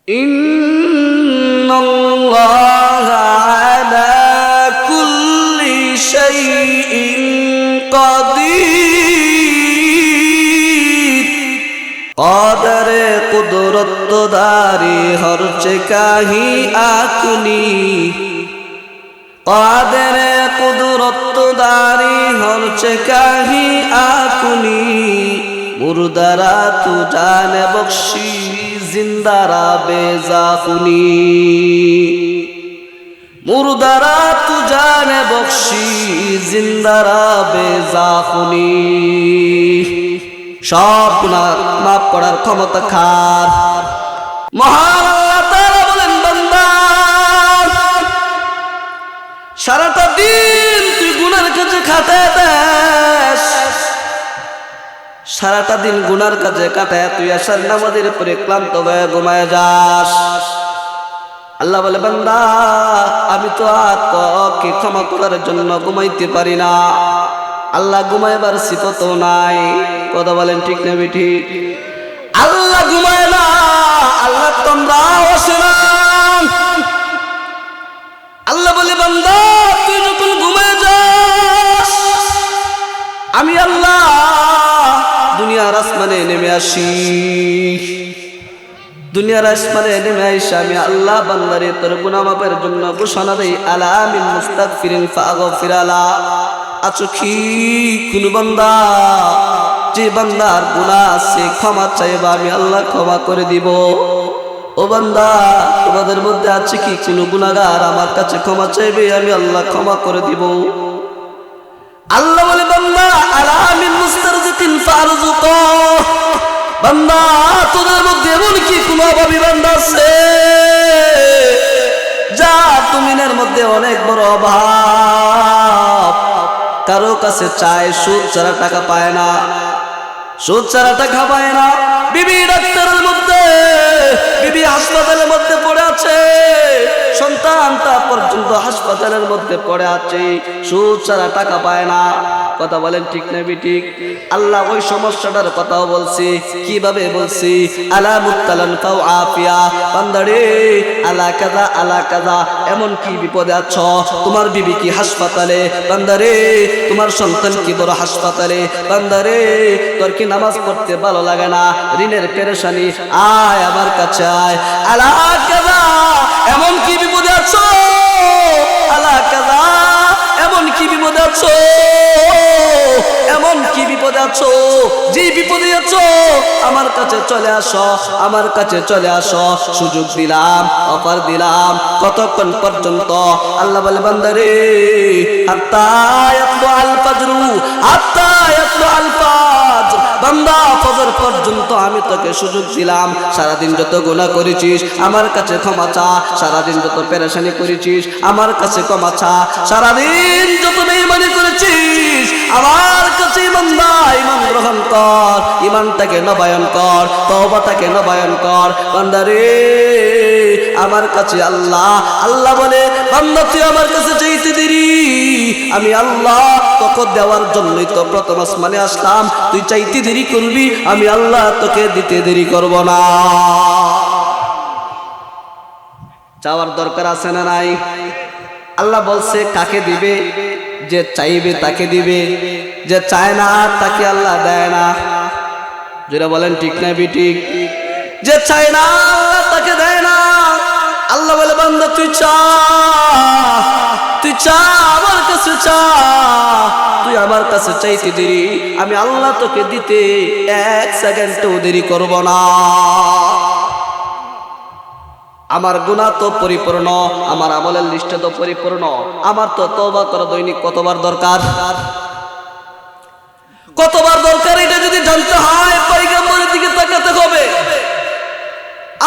ইন্নাল্লাহা আলা কুল্লি শাইইন কাদির। কদরে কুদরত দারি হর চেকাহি আকুনি, কদরে কুদরত দারি হর চেকাহি আকুনি। মুর্দারা তু জানে বখশি, জিন্দারা বেজাকুনি। মুর্দারা তু জানে বখশি, জিন্দারা বেজাকুনি। সব গুনাহ মাফ করার ক্ষমতা কার? মহান আল্লাহ তাআলা বলেন, বান্দা সারাটা দিন তুই গুনার কাজে খাটায় দেস, সারাটা দিন গুনার কাজে কাটায় তুই আসার নামাজের পরে ক্লান্ত হয়ে ঘুমায় যাস। আল্লাহ বলে, বান্দা আমি তো আর তোকে ক্ষমা করার জন্য ঘুমাইতে পারি না। আল্লাহ ঘুমাইবার সিফতও নাই। কথা বলেন ঠিক না বেঠিক? আল্লাহ ঘুমায় না, আল্লাহ তোমরাও আসে না। আল্লাহ বলে, বান্দা তুই যখন ঘুমায় যাস, আমি আল্লাহ দুনিয়ার আসমানে নেমে আসি। দুনিয়ার আসমানে নেমে আইসা আমি আল্লাহ বান্দারে তোর গুনাহ মাফের জন্য ঘোষণা দেই, আলা মিন মুস্তাগফিরিন ফাগফির লা। আছো কি কোন বান্দা যে বান্দার গুনাহ আছে ক্ষমা চাইবা, আমি আল্লাহ ক্ষমা করে দিব। ও বান্দা তোমাদের মধ্যে আছে কি কোন গুনাহগার আমার কাছে ক্ষমা চাইবে, আমি আল্লাহ ক্ষমা করে দিব। আল্লাহ বলে, বান্দা আলা মিন মুস্তারজিকিন ফারযুকু। বান্দা তোদের মধ্যে এমন কি কোন অভাবী বান্দা আছে যা তুমিনের মধ্যে অনেক বড় অভাব, কারো কাছে চায় সুদ ছাড়া টাকা পায় না, সুদ ছাড়া টাকা পায় না। বিবি ডাক্তারের মধ্যে, বিবি হাসপাতালের মধ্যে পড়ে আছে, সন্তানটা পর্যন্ত হাসপাতালের মধ্যে পড়ে আছে, সুদ ছাড়া টাকা পায় না। কথা বলেন ঠিক না বেঠিক? আল্লাহ ওই সমস্যাটার কথাও বলছি। কিভাবে বলছি? আলা মুত্তালান ফাও আফিয়া। বান্দারে আলা কাযা আলা কাযা, এমন কি বিপদে আছো? তোমার বিবি কি হাসপাতালে? বান্দারে তোমার সন্তান কি বড় হাসপাতালে? বান্দারে তোর কি নামাজ পড়তে ভালো লাগে না, ঋণের পেরেশানি, আয় আমার কাছে আয়। আলা কাযা, এমন কি বিপদে আছো? আলা কাযা, এমন কি বিপদে আছো? এমন কি বিপদে আছো? যে বিপদে আছো আমার কাছে চলে আসো, আমার কাছে চলে আসো। সুযোগ দিলাম, অফার দিলাম। কতক্ষণ পর্যন্ত? আল্লাহ বলে, বান্দারে হাত্তা ইয়াতলু আল ফাজরু, হাত্তা ইয়াতলু আল ফাজর। বান্দা ফজর পর্যন্ত আমি তোকে সুযোগ দিলাম। সারাদিন যত গুনাহ করেছিস আমার কাছে ক্ষমা চা, সারাদিন যত পেরেশানি করেছিস আমার কাছে ক্ষমা চা, সারাদিন যত বেঈমানি করেছিস আমার কাছে বান্দা ঈমান গ্রহণ কর, ঈমানটাকে নবায়ন কর, তওবাটাকে নবায়ন কর। বান্দারে আমার কাছে আল্লাহ, আল্লাহ বলে, বান্দা তুই আমার কাছে চাইতে দেরি, আমি আল্লাহ তোকে দেওয়ার জন্যই তো প্রথম আসমানে আসলাম। তুই চাইতে দেরি করবি, আমি আল্লাহ তোকে দিতে দেরি করব না। চাওয়ার দরকার আছে না নাই? আল্লাহ বলছে কাকে দিবে? যে চাইবে তাকে দিবে, যে চায় না তাকে আল্লাহ দেয় না। যেটা বলেন ঠিক না বেঠিক? যে চায় না আল্লাহ তাকে দেয় না। আল্লাহ বলে, বান্দা তুই চা, তুই চা, আমার কাছে চা। তুই আমার কাছে চাইতে দেরি, আমি আল্লাহ তোকে দিতে এক সেকেন্ডও দেরি করব না। আমার গুনাহ তো পরিপূর্ণ, আমার আমলের লিস্টে তো পরিপূর্ণ। আমার তো তওবা করা দৈনিক কতবার দরকার? কতবার দরকার? এটা যদি জানতে হয় পয়গম্বরের দিকে তাকাতে হবে।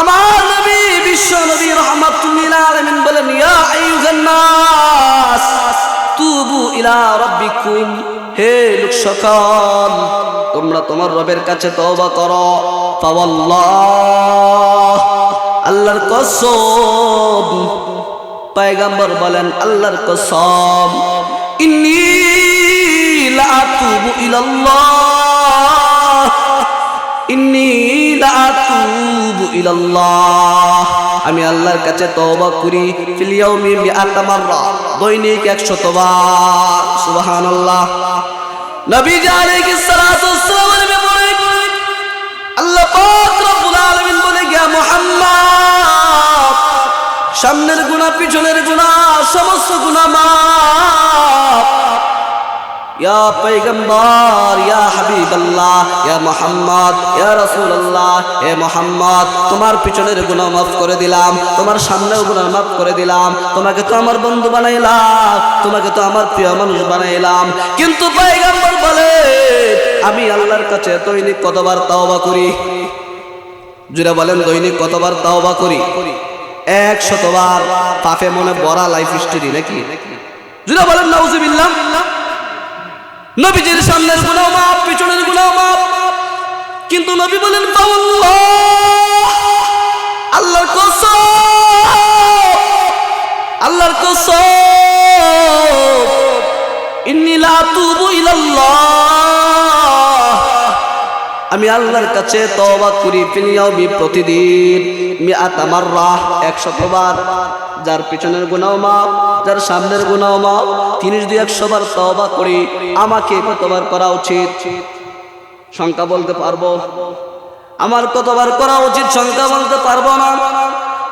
আমার নবী, বিশ্ব নবী রাহমাতুল লিল আলামিন বলেন, ইয়া আইয়ুহান নাস তুবু ইলা রাব্বিকুম। হে লোক সকল, তোমরা তোমার রবের কাছে তওবা করো। ফাওয়াল্লাহ, আল্লাহর কসম, পয়গম্বর বলেন আল্লাহর কসম, ইন্নী লা আতুবু ইলাল্লাহ, ইন্নী লা আতুবু ইলাল্লাহ, আমি আল্লাহর কাছে তওবা করি ফিল ইয়াউমি মিআতা মাররা, দৈনিক 100 বার। সুবহানাল্লাহ। নবীজি আলাইহিস সালাতু ওয়াস সালাম বলেন, আল্লাহ পাক রব্বুল আলামিন বলে গিয়া মুহাম্মদ, সামনের গুনাহ পিছনের গুনাহ সমস্ত গুনাহ মাফ। ইয়া পয়গম্বর, ইয়া হাবিবাল্লাহ, ইয়া মুহাম্মদ, ইয়া রাসূলুল্লাহ, হে মুহাম্মদ, তোমার পিছনের গুনাহ মাফ করে দিলাম, তোমার সামনের গুনাহ মাফ করে দিলাম। তোমাকে তো আমার বন্ধু বানাইলাম, তোমাকে তো আমার প্রিয় মানুষ বানাইলাম। কিন্তু পয়গম্বর বলে, আমি আল্লাহর কাছে দৈনিক কতবার তাওবা করি? যারা বলেন দৈনিক কতবার তাওবা করি? 100 বার। পাপে মনে বড়া লাইফ হিস্টরি নাকি? যারা বলেন নাউজুবিল্লাহ। নবীজির সামনের গুনাহ মাফ, পিছনের গুনাহ মাফ। কিন্তু নবী বলেন, আল্লাহর কসম, আল্লাহর কসম, ইন্নী লা আতুবু ইলাল্লাহ, আমি আল্লাহর কাছে তওবা করি ফিল ইয়াউমি, প্রতিদিন মিআতা মাররা, 100 বার। যার পিছনের গুনাহ মাফ, যার সামনের গুনাহ মাফ, তিনি যদি 100 বার তওবা করি, আমাকে কতবার করা উচিত? সংখ্যা বলতে পারবো? আমার কতবার করা উচিত সংখ্যা বলতে পারবো না।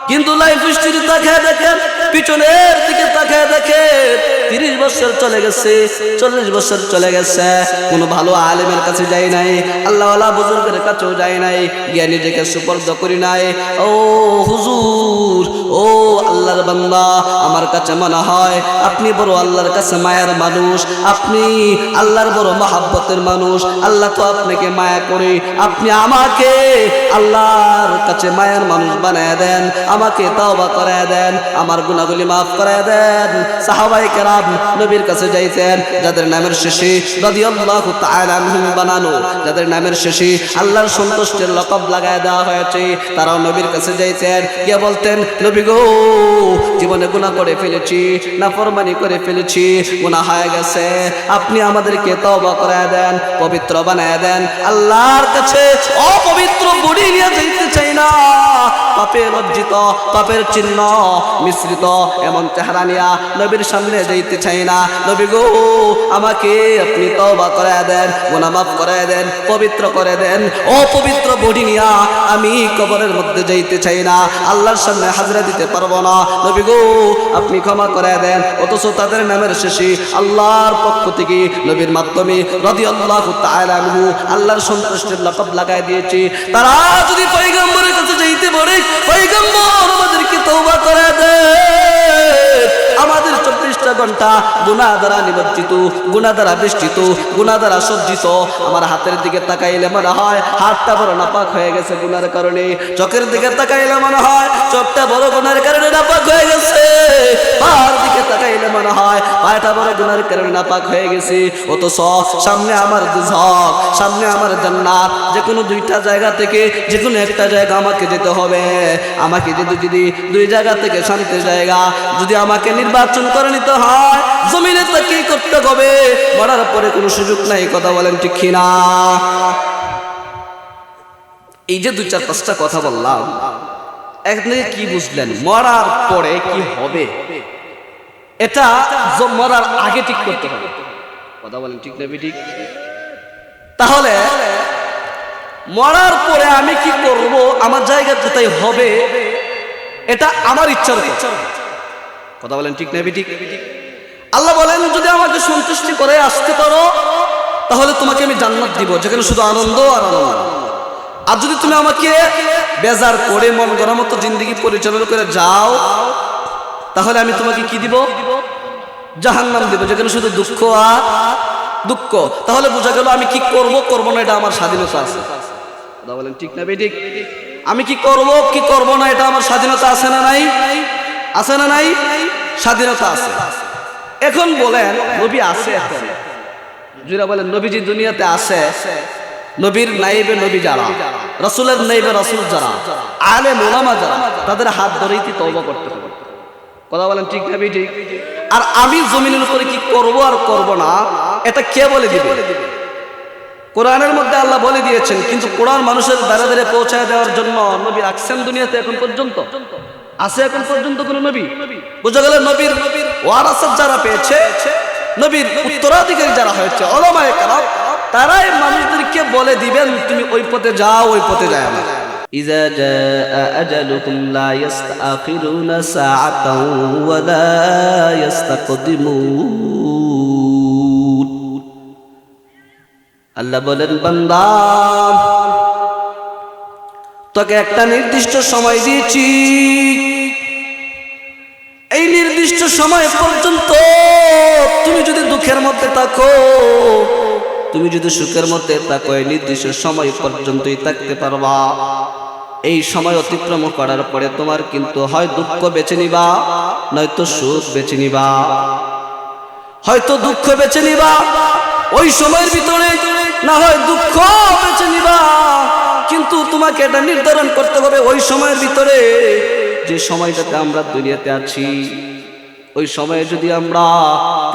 কিন্তু লাইফ হিস্ট্রি তাকায় দেখেন, পিছনের দিকে তাকায় দেখেন, 30 বছর চলে গেছে, 40 বছর চলে গেছে, কোনো ভালো আলেমের কাছে যাই নাই, আল্লাহওয়ালা বুজুর্গের কাছেও যাই নাই, গিয়ে নিজেকে সুপর্দ করি নাই। ও হুজুর, ও আল্লাহর বান্দা, আমার কাছে মনে হয় আপনি বড় আল্লাহর কাছে মায়ার মানুষ, আপনি আল্লাহর বড় মহাব্বতের মানুষ, আল্লাহ তো আপনাকে মায়া করে, আপনি আমাকে আল্লাহর কাছে মায়ার মানুষ বানায় দেন, আমাকে তওবা করায় দেন, আমার গুনাহগুলি মাফ করায় দেন। সাহাবায়ে কেরাম নবীর কাছে যাইতেন, যাদের নামের শেষে রাদিয়াল্লাহু তাআলা আনহুম বানানো, যাদের নামের শেষে আল্লাহর সন্তুষ্টির লকব লাগায় দেওয়া হয়েছে, তারাও নবীর কাছে যাইতেন, গিয়ে বলতেন, নবী গো, জীবনে গুনাহ করে ফেলেছি, নাফরমানি করে ফেলেছি, গুনাহ হয়ে গেছে, আপনি আমাদেরকে তওবা করায় দেন, পবিত্র বানায় দেন। আল্লাহর কাছে অপবিত্র বডি নিয়ে যাইতে চাই না, পাপে লজ্জিত, পাপের চিহ্ন মিশ্রিত এমন চেহারা নিয়া নবীর সামনে যাইতে চাই না। নবী গো, আমাকে আপনি তওবা করায় দেন, গুনাহ মাফ করায় দেন, পবিত্র করে দেন। অপবিত্র বডি নিয়া আমি কবরের মধ্যে যাইতে চাই না, আল্লাহর সামনে হাজরা দিতে পারবো না। নবী গো, আপনি ক্ষমা করায় দেন। অথচ তাদের নামের শেষে আল্লাহর পক্ষ থেকে নবীর মাধ্যমে রাদিয়াল্লাহু তাআলা আনহু আল্লাহর সন্তুষ্টির লকব লাগায় দিয়েছে। তারা যদি পয়গম্বরের কাছে যাইতে পারে, পয়গম্বর আমাদেরকে তওবা করে দেন, আমাদের 24টা ঘন্টা গুনাহ দ্বারা নিমজ্জিত, গুনাহ দ্বারা বেষ্টিত, গুনাহ দ্বারা সজ্জিত। আমার হাতের দিকে তাকাইলে মনে হয় হাতটা বড় নাপাক হয়ে গেছে গুনার কারণে, চোখের দিকে তাকাইলে মনে হয় চোখটা বড় গুনার কারণে নাপাক হয়ে গেছে, পায়ের দিকে তাকাইলে মনে হয় পায়টা বড় গুনার কারণে নাপাক হয়ে গেছে। অথচ সামনে আমার দুজক, সামনে আমার জান্নাত, যে কোনো 2টা জায়গা থেকে যে কোনো একটা জায়গা আমাকে যেতে হবে। আমাকে যদি 2 জায়গা থেকে শান্তির জায়গা যদি আমাকে নির্বাচন করে নিতে হয়, জমিনে তো কি করতে হবে, মরার পরে কোনো সুযোগ নাই। কথা বলেন ঠিক কিনা? এই যে 2-4-5টা কথা বললাম, এখানে কি বুঝলেন? মরার পরে কি হবে এটা মরার আগে ঠিক করতে হবে। কথা বলেন ঠিক না ঠিক? তাহলে মরার পরে আমি কি করব, আমার জায়গা কোথায় হবে, এটা আমার ইচ্ছার উপর। কথা বলেন ঠিক না ঠিক? আল্লাহ বলেন, যদি আমাকে সন্তুষ্টি করে আসতে পারো তাহলে তোমাকে আমি জান্নাত দিব, যেখানে শুধু আনন্দ আর আনন্দ। আর যদি তুমি আমাকে বেজার করে মন গড়া মতো জিন্দেগি পরিচালনা করে যাও, তাহলে আমি তোমাকে কি দিব? জাহান্নাম দিব, যেখানে শুধু দুঃখ আর দুঃখ। তাহলে বোঝা গেল আমি কি করব না এটা আমার স্বাধীনতা আছে। কথা বলেন ঠিক না ঠিক? আমি কি করব না এটা আমার স্বাধীনতা আছে না নাই? আছে না নাই? স্বাধীনতা আছে। এখন বলেন, নবী আছে, এখন যারা বলেন নবীজি দুনিয়াতে আছে, নবীর নাইবে নবী যারা, রাসূলের নাইবে রাসূল যারা, আলেম উলামা যারা, তাদের হাত ধরেই কি তওবা করতে হবে। কথা বলেন ঠিক না ঠিক? আর আমি জমিনের উপরে কি করব আর করব না, এটা কে বলে দিবে? কোরআনের মধ্যে আল্লাহ বলে দিয়েছেন, কিন্তু কোরআন মানুষের দ্বারা দ্বারে পৌঁছায় দেওয়ার জন্য নবী রাখছেন দুনিয়াতে এখন পর্যন্ত? আছে এখন পর্যন্ত কোন নবী? বুঝা গেল, নবীর ওয়ারাসাত যারা পেয়েছে, নবীর উত্তরাধিকারী যারা হয়েছে উলামায়ে কেরাম, তারাই মানুষদেরকে বলে দিবেন তুমি ওই পথে যাও, ওই পথে যায় না। ইযা জাআ আজালুকুম লা ইস্তাখিরুনা সাআতাও ওয়া লা ইস্তাকদিমুন। আল্লাহ বলেন, বান্দা তোকে একটা নির্দিষ্ট সময় দিয়েছি, এই নির্দিষ্ট সময় পর্যন্ত তুমি যদি দুঃখের মধ্যে থাকো, তুমি যদি সুখের মধ্যে থাকো, এই নির্দিষ্ট সময় পর্যন্তই থাকতে পারবা। এই সময় অতিক্রম করার পরে তোমার কিন্তু হয় দুঃখ বেছে নিবা, নয়তো সুখ বেছে নিবা। হয়তো দুঃখ বেছে নিবা ওই সময়ের ভিতরে, না হয় দুঃখ বেছে নিবা, কিন্তু তোমাকে এটা নির্ধারণ করতে হবে ওই সময়ের ভিতরে, যে সময়টাতে আমরা দুনিয়াতে আছি, ওই সময়ে যদি আমরা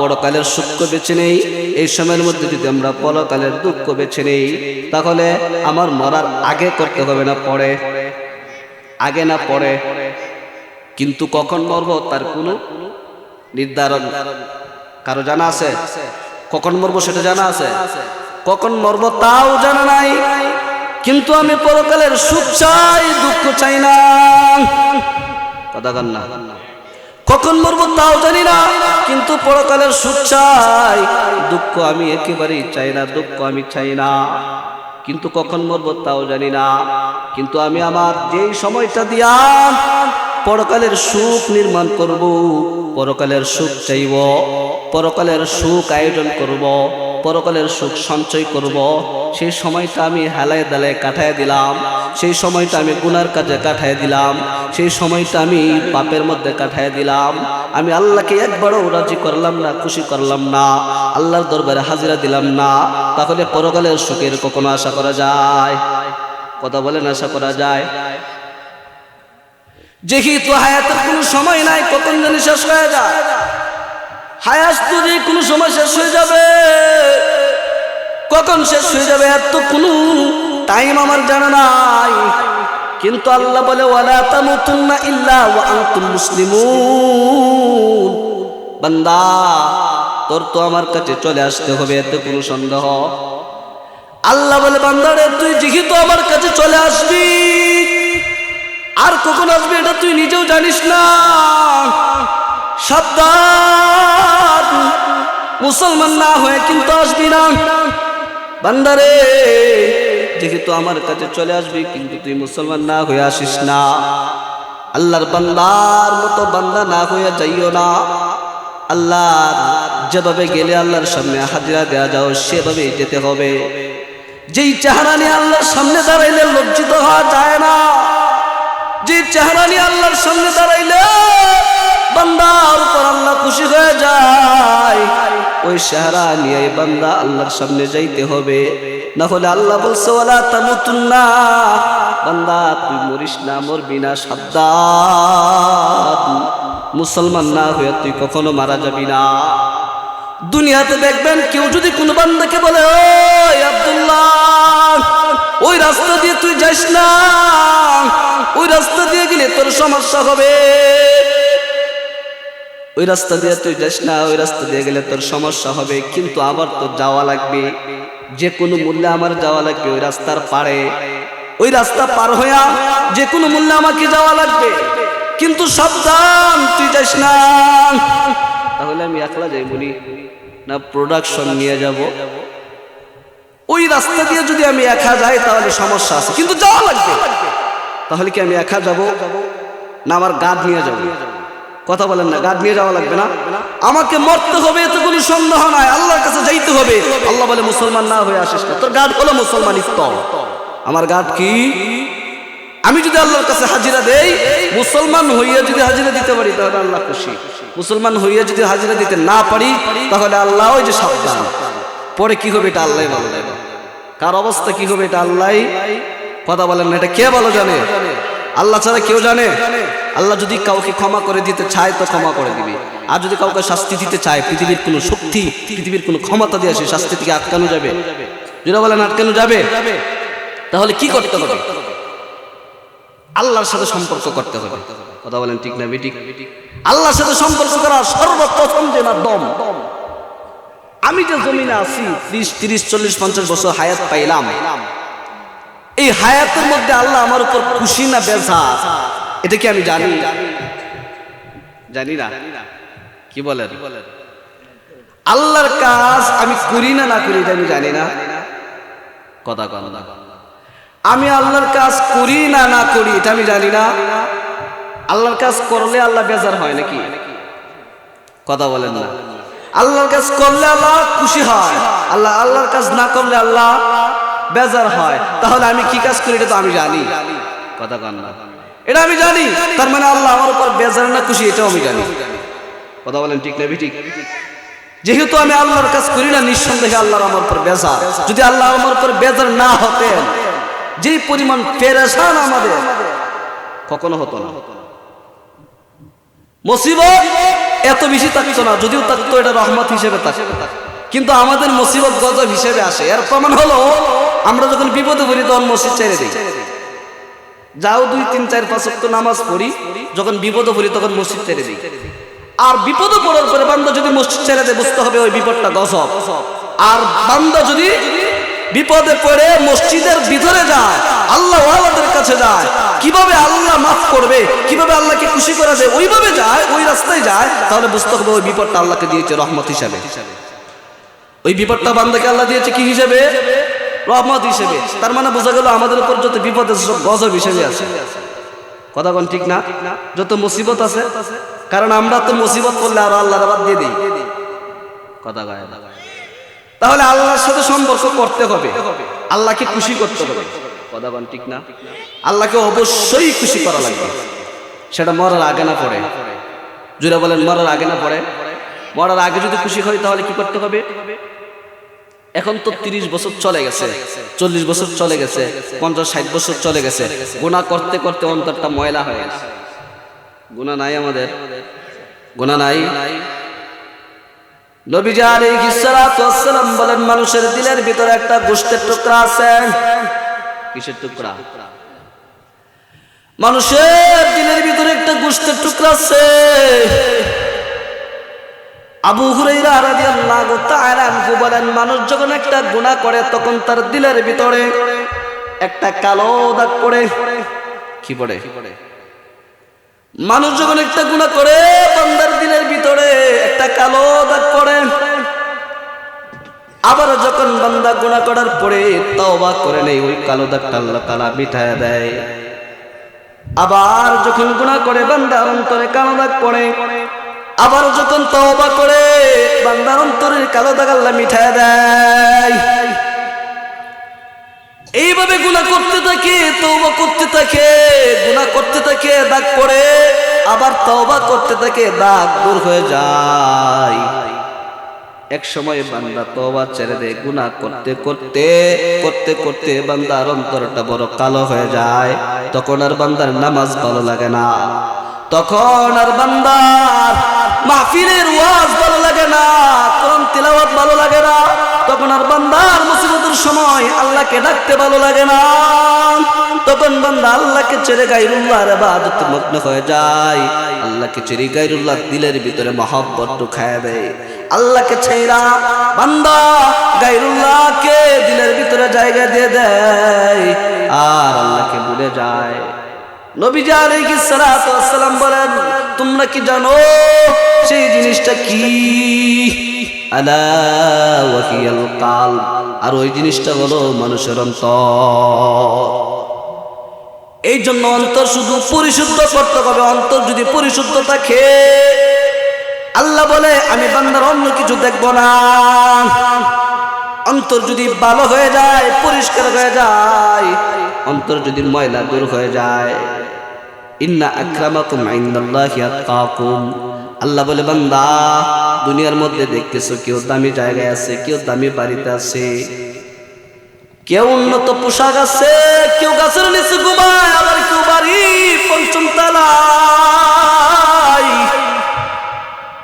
পরকালের সুখ বেছে নেই, এই সময়ের মধ্যে যদি আমরা পরকালের দুঃখ বেছে নেই, তাহলে আমার মরার আগে করতে হবে, না পরে, আগে না পরে। কিন্তু কখন মরব তার কোনো নির্ধারণ কারো জানা আছে? কখন মরবো সেটা জানা আছে, কখন মরবো তাও জানা নাই। কিন্তু আমি পরকালের সুখ চাই, দুঃখ চাই না। কথা বলেন না। কখন মরবো তাও জানি না, কিন্তু পরকালের সুখ চাই, দুঃখ আমি একেবারেই চাই না, দুঃখ আমি চাই না। কিন্তু কখন মরবো তাও জানি না, কিন্তু আমি আমার যেই সময়টা দিয়া পরকালের সুখ নির্মাণ করব, পরকালের সুখ চাইব, পরকালের সুখ আয়োজন করব, পরকালের সুখ সঞ্চয় করব, সেই সময়টা আমি হেলায় দালায় কাটায় দিলাম, সেই সময়টা আমি গুনার কাজে কাটায় দিলাম, সেই সময়টা আমি পাপের মধ্যে কাটায় দিলাম, আমি আল্লাহকে একবারও রাজি করলাম না, খুশি করলাম না, আল্লাহর দরবারে হাজিরা দিলাম না, তাহলে পরকালের সুখের কখনো আশা করা যায়? কথা বলেন, আশা করা যায়? যেহেতু হায়াতের কোনো সময় নাই, কখন জানি শেষ হয়ে যায়। হায়াত তো যে কোনো সময় শেষ হয়ে যাবে, কখন শেষ হয়ে যাবে এর তো কোনো টাইম আমার জানা নাই। কিন্তু আল্লাহ বলে, ওয়ালা তামুতুন্না ইল্লা ওয়া আনতুম মুসলিমুন। বান্দা তোর তো আমার কাছে চলে আসতে হবে, এতে কোনো সন্দেহ। আল্লাহ বলে, বান্দারে তুই যেহেতু আমার কাছে চলে আসবি, আর কখন আসবি এটা তুই নিজেও জানিস না। সাবধান, মুসলমান না হয়ে কিন্তু আসবি না। বান্দারে যেহেতু আমার কাছে চলে আসবি, কিন্তু তুই মুসলমান না হয়ে আসিস না। আল্লাহর বান্দার মতো বান্দা না হয়ে যাইও না। আল্লাহর যেভাবে গেলে আল্লাহর সামনে হাজিরা দেওয়া যাও, সেভাবেই যেতে হবে। যেই চেহারা নিয়ে আল্লাহর সামনে দাঁড়াইলে লজ্জিত হওয়া যায় না, যে চেহারা নিয়ে আল্লাহর সামনে দাঁড়াইলে বান্দার উপর আল্লাহ খুশি হয়ে যায়, ওই চেহারা নিয়ে বান্দা আল্লাহর সামনে যাইতে হবে। না হলে আল্লাহ বলছে, ওয়ালা তামুতুন্না, বান্দা তুই মরিস না, মরবি না, সাবধান, মুসলমান না হয়ে তুই কখনো মারা যাবি না। দুনিয়াতে দেখবেন কেউ যদি কোনো বান্দাকে বলে, ওই আব্দুল্লাহ ওই রাস্তা দিয়ে তুই যাস না, ওই রাস্তা দিয়ে গেলে তোর সমস্যা হবে, ওই রাস্তা দিয়ে তুই যাস না, ওই রাস্তা দিয়ে গেলে তোর সমস্যা হবে, কিন্তু আবার তোর যাওয়া লাগবে, যে কোনো মূল্যে আমার যাওয়া লাগবে ওই রাস্তার পারে, ওই রাস্তা পার হইয়া যে কোনো মূল্যে আমাকে যাওয়া লাগবে, কিন্তু সাবধান তুই যাস না। তাহলে আমি একলা যাইবনি না, প্রোডাকশন নিয়ে যাব? ওই রাস্তা দিয়ে যদি আমি একা যাই তাহলে সমস্যা আছে, কিন্তু যাওয়া লাগবে। তাহলে কি আমি একা যাব না আমার গার্ড নিয়ে যাব? কথা বলেন না, গার্ড নিয়ে যাওয়া লাগবে না? আমাকে মরতে হবে, এতে কোনো সন্দেহ নাই, আল্লাহর কাছে যাইতে হবে। আল্লাহ বলে, মুসলমান না হয়ে আসিস না। তোর গার্ড হলো মুসলমান ইফতার, আমার গার্ড কি? আমি যদি আল্লাহর কাছে হাজিরা দেই, মুসলমান হইয়া যদি হাজিরা দিতে পারি তাহলে আল্লাহ খুশি, মুসলমান হইয়া যদি হাজিরা দিতে না পারি তাহলে আল্লাহ ওই যে সাবধান, পরে কি হবে এটা আল্লাহ ভালো জানে, কার অবস্থা কি হবে এটা আল্লাহ। কথা বলেন না, এটা কে ভালো জানে? আল্লাহ ছাড়া কেউ জানে? আল্লাহ যদি কাউকে ক্ষমা করে দিতে চায় তো ক্ষমা করে দিবে, আর যদি কাউকে শাস্তি দিতে চায়, পৃথিবীর কোনো শক্তি, পৃথিবীর কোনো ক্ষমতা দিয়ে সে শাস্তি থেকে আটকানো যাবে? যারা বলেন আটকানো যাবে, তাহলে কি করতে হবে? আল্লাহর সাথে সম্পর্ক করতে হবে। কথা বলেন ঠিক না বেঠিক? আল্লাহর সাথে সম্পর্ক করার সর্বপ্রথম যে মাধ্যম, আমি যে জমিনে আছি 30, 30, 40, 50 বছর হায়াত পাইলাম, এই হায়াতের মধ্যে আল্লাহ আমার উপর খুশি না বেজার, এটা কি আমি জানি? জানি না। কি বলেন? আল্লাহর কাজ আমি করি না না করি এটা আমি জানি না। কথা কন না। আমি আল্লাহর কাজ করি না না করি এটা আমি জানি না। আল্লাহর কাজ করলে আল্লাহ বেজার হয় নাকি? কথা বলেন না। আল্লাহর কাজ করলে আল্লাহ খুশি হয়, আল্লাহর কাজ না করলে আল্লাহ বেজার হয়। তাহলে আমি কি কাজ করি এটা তো আমি জানি। কথা কন না। এটা আমি জানি, তার মানে আল্লাহ আমার উপর বেজার না খুশি এটাও আমি জানি। কথা বলেন ঠিক না ঠিক? যেহেতু আমি আল্লাহর কাজ করি না, নিঃসন্দেহে আল্লাহর আমার উপর বেজার। যদি আল্লাহ আমার উপর বেজার না হতেন, যেই পরিমাণ পেরেশান আমাদের কখনো হতো না। মুসিবত এত বেশি থাকতো না, যদিও থাকতো এটা রহমত হিসেবে থাকতো, কিন্তু আমাদের মুসিবত গজব হিসেবে আসে। এর প্রমাণ হলো আমরা যখন বিপদে পড়ি তখন মসজিদ ছেড়ে দিই, যাও 2, 3, 4, 5 ওয়াক্ত নামাজ পড়ি, যখন বিপদে পড়ি তখন মসজিদ ছেড়ে দিই। আর বিপদে পড়ার পরে বান্দা যদি মসজিদ ছেড়ে দেয়, বুঝতে হবে ওই বিপদটা গজব। আর বান্দা যদি বিপদে পড়ে মসজিদের ভিতরে যায়, আল্লাহ ওয়ালাদের কাছে যায়, কিভাবে আল্লাহ মাফ করবে, কিভাবে আল্লাহকে খুশি করা যায়, ওইভাবে যায়, ওই রাস্তায় যায়, তাহলে বুঝতে হবে ওই বিপদটা আল্লাহকে দিয়েছে রহমত হিসাবে। ওই বিপদটা বান্দাকে আল্লাহ দিয়েছে কি হিসেবে? রহমত হিসেবে। তার মানে বোঝা গেল আমাদের উপর যত বিপদ আছে সব গজব হিসেবে আছে। কথা বল ঠিক না? যত মুসিবত আছে, কারণ আমরা তো মুসিবত করলে আর আল্লাহর বাদ দিয়ে দিই। কথা কয় না। তাহলে আল্লাহর সাথে সম্পর্ক করতে হবে, আল্লাহকে খুশি করতে হবে। কথা বল ঠিক না? আল্লাহকে অবশ্যই খুশি করা লাগবে, সেটা মরার আগে না পড়ে। যারা বলেন মরার আগে না পড়ে, মরার আগে যদি খুশি হয় তাহলে কি করতে হবে? এখন তো 30 বছর চলে গেছে, 40 বছর চলে গেছে, 50, 60 বছর চলে গেছে, গুনাহ করতে করতে অন্তরটা ময়লা হয়ে গেছে। গুনাহ নাই আমাদের? গুনাহ নাই? নবীজি আলাইহিস সালাতু ওয়াস সালাম বলেন, মানুষের দিলের ভিতরে একটা গোশতের টুকরা আছে। কিসের টুকরা? মানুষের দিলের ভিতরে একটা গোশতের টুকরা আছে। আবু হুরায়রা রাদিয়াল্লাহু তাআলা আনহু বলেন, মানুষ যখন একটা গুনাহ করে তখন তার দিলের ভিতরে একটা কালো দাগ পড়ে। কি পড়ে? মানুষ যখন একটা গুনাহ করে বান্দার দিলের ভিতরে একটা কালো দাগ পড়ে। আবার যখন বান্দা গুনাহ করার পরে তওবা করে নেই, ওই কালো দাগটা আল্লাহ তাআলা মিটায়া দেয়। আবার যখন গুনাহ করে বান্দার অন্তরে কালো দাগ পড়ে, আবার যখন তওবা করে বান্দার অন্তরের কালো দাগ আল্লাহ মিটায়া দেয়। এইভাবে গুনাহ করতে থাকে, তওবা করতে থাকে, গুনাহ করতে থাকে, দাগ পড়ে, আবার তওবা করতে থাকে, দাগ দূর হয়ে যায়। এক সময় বান্দা তওবা ছেড়ে দেয়, গুনাহ করতে করতে করতে করতে বান্দার অন্তরটা বড় কালো হয়ে যায়। তখন আর বান্দার নামাজ ভালো লাগে না, তখন আর বান্দার মাহফিলের ওয়াজ ভালো লাগে না, কোরআন তিলাওয়াত ভালো লাগে না, তখন আর বান্দার মুসিবতের সময় আল্লাহকে ডাকতে ভালো লাগে না। তখন বান্দা আল্লাহকে ছেড়ে গায়রুল্লাহর ইবাদতে মগ্ন হয়ে যায়। আল্লাহকে ছেড়ে গায়রুল্লাহ দিলের ভিতরে মহব্বত ঢুকায় দেয়। আল্লাহকে ছেড়া বান্দা গায়রুল্লাহকে দিলের ভিতরে জায়গা দিয়ে দেয় আর আল্লাহকে ভুলে যায়। নবীজি আলাইহিস সালাতু ওয়াস সালাম বলেন, তোমরা কি জানো সেই জিনিসটা কি? আলা ওয়া হিয়াল কালব, আর ওই জিনিসটা হলো মানুষের অন্তর। এই জন্য অন্তর শুধু পরিশুদ্ধ করতে হবে। অন্তর যদি পরিশুদ্ধ থাকে, আল্লাহ বলে আমি বান্দার অন্য কিছু দেখব না। অন্তর যদি ভালো হয়ে যায়, পরিষ্কার হয়ে যায়, অন্তর যদি ময়লা দূর হয়ে যায়, ইন্না আকরামাকুম ইনদাল্লাহি আতকাকুম, আল্লাহ বলে বান্দা দুনিয়ার মধ্যে দেখতেছো কেউ দামি জায়গায় আছে, কেউ দামি বাড়িতে আছে, কেউ উন্নত পোশাক আছে, কেউ গাছের নিচে ঘুমায়, আবার কেউ বাড়ি ৫ম তলায়।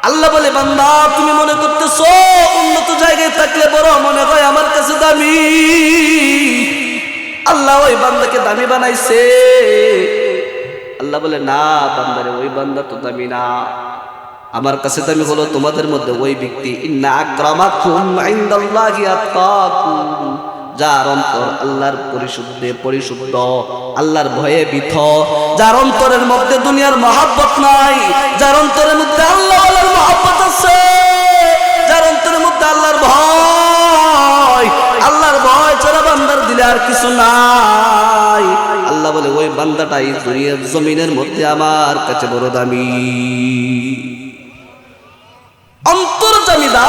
আল্লাহ বলে বান্দা তুমি মনে করতেছো উন্নত জায়গায় থাকলে বড় মনে হয় আমার কাছে দামি। আল্লাহ ওই বান্দাকে দামি বানাইছে। আল্লাহ বলে না বান্দারে, ওই বান্দা তো দামি না, আমার কাছে দামি হলো তোমাদের মধ্যে ওই ব্যক্তি, ইন্না আকরামাকুম ইনদাল্লাহি আতকাকুম, যার অন্তর আল্লাহর পরিশুদ্ধ, আল্লাহর ভয়ে ভীত, যার অন্তরের মধ্যে দুনিয়ার মহব্বত নাই, যার অন্তরের মধ্যে আল্লাহর মহব্বত আছে, যার অন্তরের মধ্যে আল্লাহর ভয় ছাড়া বান্দার দিলে আর কিছু নাই। আল্লাহ বলে ওই বান্দাটাই দুনিয়ার জমিনের মধ্যে আমার কাছে বড় দামি। অন্তর দামিদা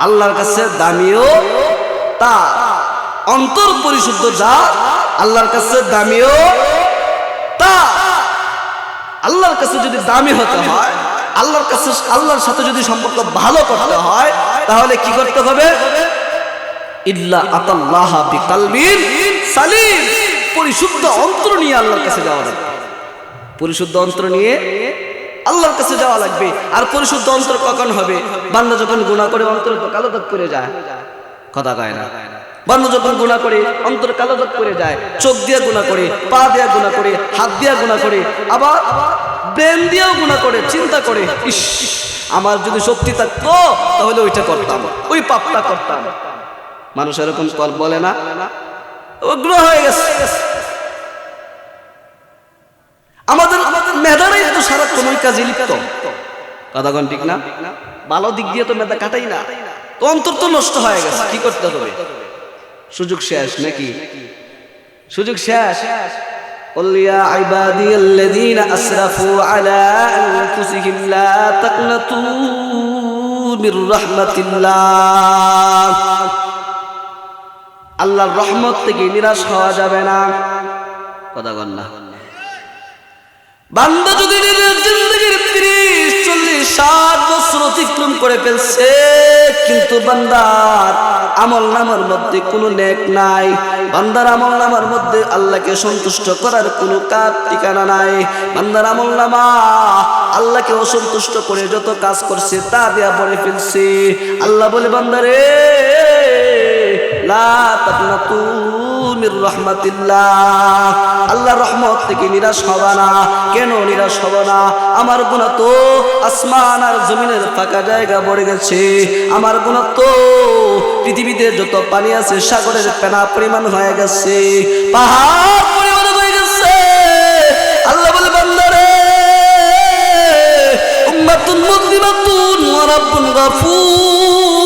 আল্লাহর কাছে দামিও তা, অন্তর পরিশুদ্ধ যা আল্লাহর কাছে দামিও তা। আল্লাহর কাছে যদি দামি হতে হয়, আল্লাহর কাছে আল্লাহর সাথে যদি সম্পর্ক ভালো করতে হয়, তাহলে কি করতে হবে? ইল্লা আতাল্লাহা বিকালবিন সালিম, পরিশুদ্ধ অন্তর নিয়ে আল্লাহর কাছে যাওয়া লাগবে। পরিশুদ্ধ অন্তর নিয়ে আল্লাহর কাছে যাওয়া লাগবে। আর পরিশুদ্ধ অন্তর কখন হবে? বান্দা যখন গুনাহ করে অন্তরে তো কালো দাগ পড়ে যায়, কথা কয় না। বান্দা যখন গুনাহ করে অন্তরে কালো দাগ পড়ে যায়, চোখ দিয়ে গুনাহ করে, পা দিয়ে গুনাহ করে, হাত দিয়ে গুনাহ করে, আবার ব্রেন দিয়েও গুনাহ করে, চিন্তা করে ইস আমার যদি শক্তি থাকতো তাহলে ওইটা করতাম, ওই পাপটা করতাম। মানুষ এরকম বলে না, ওগুলো হয়ে গেছে। আমাদের মেধারাই তো সারাক্ষণ ওই কাজে লিপ্ত, কথাগণ ঠিক না? ভালো দিক দিয়ে তো মেধা কাটাই না, তো অন্তর তো নষ্ট হয়ে গেছে। কি করতে হবে? সুযোগ শেষ নাকি? সুযোগ শেষ। قل يا عبادي الذين أسرفوا على أنفسهم لا تقنطوا من رحمة الله, আল্লাহর রহমত থেকে নিরাশ হওয়া যাবে না, কথা বল না। বান্দা যদি নিজের জিন্দেগির 30, 40, 60 বছর অতিক্রম করে ফেলছে, কিন্তু বান্দার আমলনামার মধ্যে কোনো নেক নাই, বান্দার আমলনামার মধ্যে আল্লাহকে সন্তুষ্ট করার কোনো কাজ ঠিকানা নাই, বান্দার আমলনামা আল্লাহকে অসন্তুষ্ট করে যত কাজ করছে তা দিয়া ভরে ফেলছে, আল্লাহ বলে বান্দারে লা তাকনাতু মির রাহমাতিল্লাহ, আল্লাহর রহমত থেকে নিরাশ হবা না। কেন নিরাশ হব না? আমার গুনাহ তো আসমান আর জমিনের ফাঁকা জায়গা ভরে গেছে, আমার গুনাহ তো পৃথিবীতে যত পানি আছে সাগরের ফেনা পরিমাণ হয়ে গেছে, পাহাড় পরিমাণ হয়ে গেছে। আল্লাহ বলে বান্দারে উম্মাতুন মুযলিমাতুন ওয়া রাব্বুন গাফুর,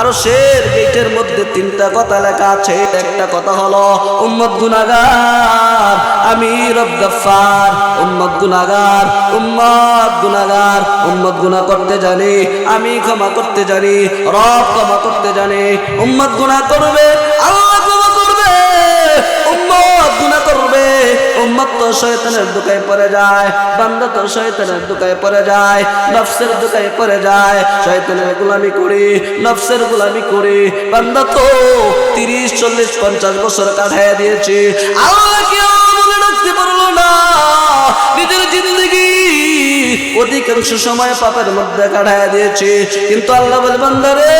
আরশের গেটের মধ্যে 3টা কথা লেখা আছে। একটা কথা হলো উম্মত গুনাহগার, আমি রব গফফার। উম্মত গুনাহগার, উম্মত গুনাহগার, উম্মত গুনাহ করতে জানে, আমি ক্ষমা করতে জানি, রব ক্ষমা করতে জানে। উম্মত গুনাহ করবে, আল্লাহ ক্ষমা করবে। উম্মত গুনাহ করবে, উম্মত তো শয়তানের ধোঁকায় পড়ে যায়, বান্দা তো শয়তানের ধোঁকায় পড়ে যায়, নফসের ধোঁকায় পড়ে যায়, শয়তানের গোলামি করে, নফসের গোলামি করে বান্দা তো 30, 40, 50 বছর কাটায় দিয়েছে। আল্লাহকে মনে রাখতে পারলো না, নিজের জিন্দেগি অধিকাংশ সময় পাপের মধ্যে কাটায় দিয়েছে। কিন্তু আল্লাহ বলে বান্দারে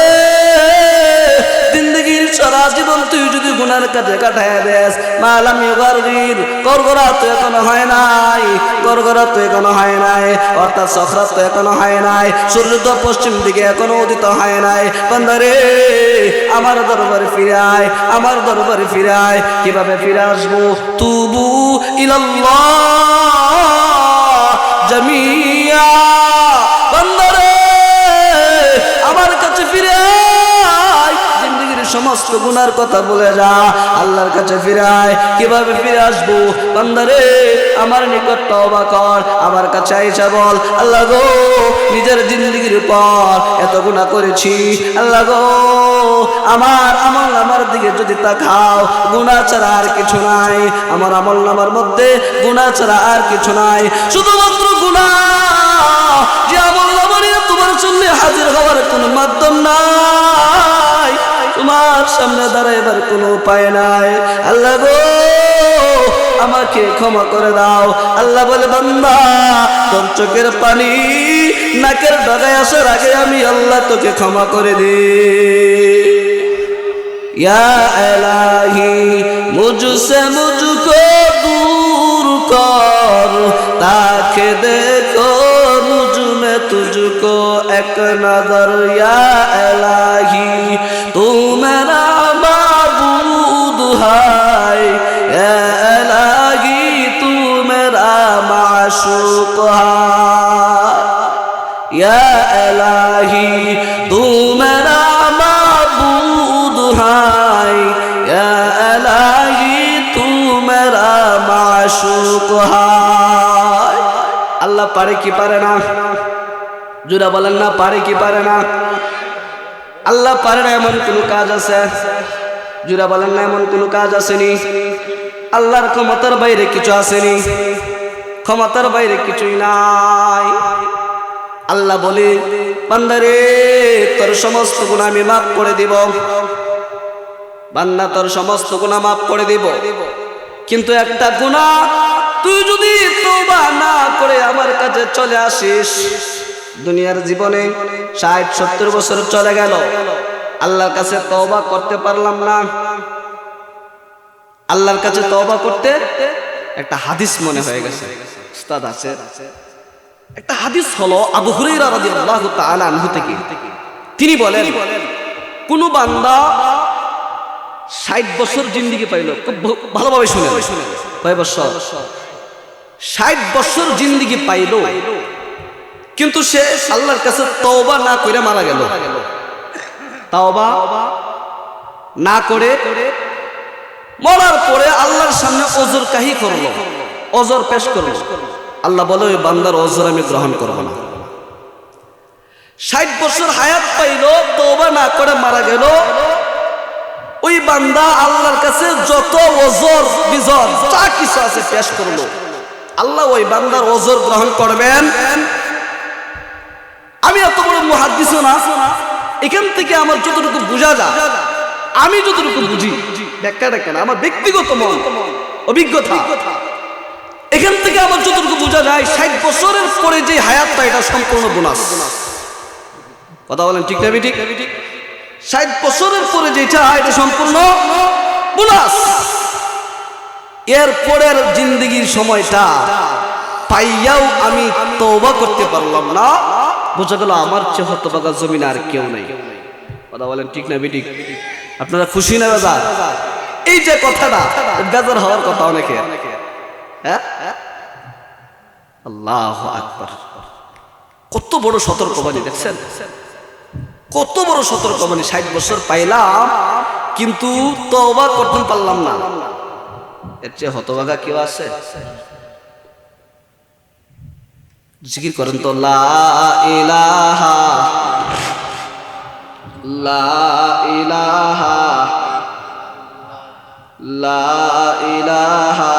জিন্দেগির সারা জীবন তুই যদি গুনার কাজে কাটায় দেস, মালাম ইউগারির, করগরা তো এখনো হয় নাই, করগরা তো এখনো হয় নাই, অর্থাৎ সখরাত তো এখনো হয় নাই, সূর্য তো পশ্চিম দিকে এখনো উদিত হয় নাই। বান্দারে আমার দরবারে ফিরে আয়, আমার দরবারে ফিরে আয়। কিভাবে ফিরে আসবো? তুবু ইলাল্লাহ জামিয়া, বান্দারে আমার কাছে ফিরে আয়, সমস্ত গুনার কথা বলে যা, আল্লাহর কাছে ফিরে আয়। কিভাবে ফিরে আসবো? বান্দারে আমার নিকট তওবা কর, আমার কাছে আইসা বল আল্লাহ গো নিজের জিন্দেগির পর এত গুনাহ করেছি, আল্লাহ গো আমার আমলনামার দিকে যদি তাকাও গুনাহ ছাড়া আর কিছু নাই, আমার আমলনামার মধ্যে গুনাহ ছাড়া আর কিছু নাই, শুধুমাত্র গুনাহ। যে আমলনামা নিয়ে তোমার সামনে হাজির হওয়ার কোনো মাধ্যম নাই, তোমার সামনে দাঁড়াইবার কোনো উপায় নাই, আল্লাহ গো আমাকে ক্ষমা করে দাও। আল্লাহ বলে বান্দা তোর চোখের পানি নাকের ডগায় আসার আগে আমি আল্লাহ তোকে ক্ষমা করে দিই। या इलाही मुझसे मुझको दूर कर, ताकि देखो मुझ में तुझको एक नजर। या इलाही तू मेरा माबूद है, या इलाही तू मेरा माशूक है, या इलाही तू मेरा আল্লাহ পারে কি পারে না? জোরা বলেন না, পারে কি পারে না? আল্লাহ পারে না এমন কোন কাজ আছে? জোরা বলেন না, এমন কোন কাজ আসেনি? আল্লাহর ক্ষমতার বাইরে কিছু আসেনি, ক্ষমতার বাইরে কিছুই নাই। আল্লাহ বলে, বান্দারে তোর সমস্ত গুনাহ আমি মাফ করে দিব, বান্দা তোর সমস্ত গুনাহ মাফ করে দিব, কিন্তু একটা গুনাহ তুই যদি তওবা না করে আমার কাছে চলে আসিস, দুনিয়ার জীবনে 60-70 বছর চলে গেল, আল্লাহর কাছে তওবা করতে পারলাম না। আল্লাহর কাছে তওবা করতে একটা হাদিস মনে হয়ে গেছে, উস্তাদ আছে একটা হাদিস হলো আবু হুরায়রা রাদিয়াল্লাহু তাআলা আনহু থেকে। তিনি বলেন, কোন বান্দা 60 বছর জিন্দেগি পাইল, খুব ভালোভাবে শুনেন, কয় বছর? 60 বছর জিন্দেগি পাইল, কিন্তু সে আল্লাহর কাছে তওবা না করে মারা গেল। তওবা না করে মরার পরে আল্লাহর সামনে ওজর কাহি করলো, ওজর পেশ করলো। আল্লাহ বলে, ওই বান্দার ওজর আমি গ্রহণ করব না। 60 বছর হায়াত পাইল, তওবা না করে মারা গেল, ওই বান্দা আল্লাহর কাছে যত ওজর বিজর যা কিছু আছে পেশ করলো, আল্লাহ ওই বান্দার ওজর গ্রহণ করবেন। আমি এত বড় মুহাদ্দিসও না, এখান থেকে আমার যতটুকু বোঝা যায়, আমি যতটুকু বুঝি, ব্যাখ্যাটা কেন আমার ব্যক্তিগত মন অভিজ্ঞতা, এখান থেকে আমার যতটুকু বোঝা যায় 60 বছরের পরে যে হায়াতটা, এটা সম্পূর্ণ বোনাস। কথা বলেন ঠিক না? ঠিক। 60 বছরের পরে যেটা, এটা সম্পূর্ণ বোনাস। এর পরের জিন্দেগির সময়টা পাইয়াও আমি তওবা করতে পারলাম না, বোঝা গেল আমার চেয়ে হতভাগা জমিন আর কেউ নেই। কথা বলেন ঠিক না? ঠিক। আপনারা খুশি না বেজার? এই যে কথাটা, বেজার হওয়ার কথা অনেকে। হ্যাঁ, আল্লাহু আকবার, কত বড় সতর্কবাণী দেখছেন, কত বড় সতর্কবাণী। 60 বছর পাইলাম কিন্তু তওবা করতে পারলাম না, এর চেয়ে হতভাগা কেউ আছে? জিকির করেন তো, লা ইলাহা লা ইলাহা লা ইলাহা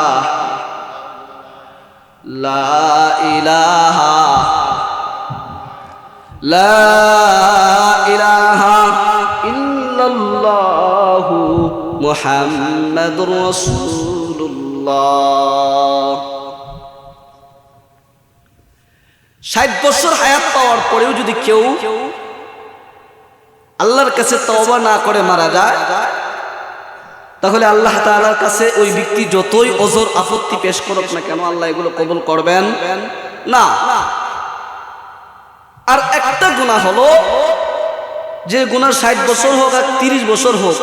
লা ইলাহা লা ইলাহা ইল্লাল্লাহু মুহাম্মাদুর রাসূলুল্লাহ। 60 বছর হায়াত পাওয়ার পরেও যদি কেউ আল্লাহর কাছে তওবা না করে মারা যায়, তাহলে আল্লাহ তাআলার কাছে ওই ব্যক্তি যতই ওজর আপত্তি পেশ করুক না কেন, আল্লাহ এগুলো কবুল করবেন না। আর একটা গুনাহ হলো, যে গুনাহ 60 বছর হোক আর 30 বছর হোক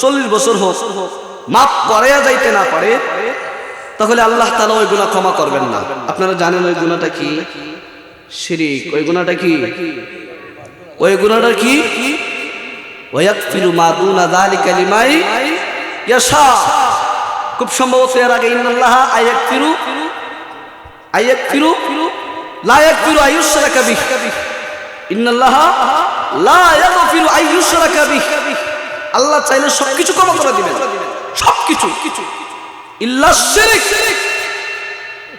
40 বছর হোক মাফ করায়া যাইতে না পারে, তাহলে আল্লাহ তাআলা ওই গুনাহ ক্ষমা করবেন না। আপনারা জানেন ওই গুনাহটা কি? শিরক। ওই গুনাহটা কি? ওই গুনাহটা কি? ওয়ায়াগফিরু মা দুনা যালিকা লিমান ইয়াশা। খুব সম্ভবত এর আগে ইন্নাল্লাহা আয়াগফিরু লা ইয়াগফিরু আইয়ুশরাকা বিহি, ইন্নাল্লাহা লা ইয়াগফিরু আইয়ুশরাকা বিহি। আল্লাহ চাইলে সবকিছু ক্ষমা করে দিবেন, সবকিছু, ইল্লা শিরক।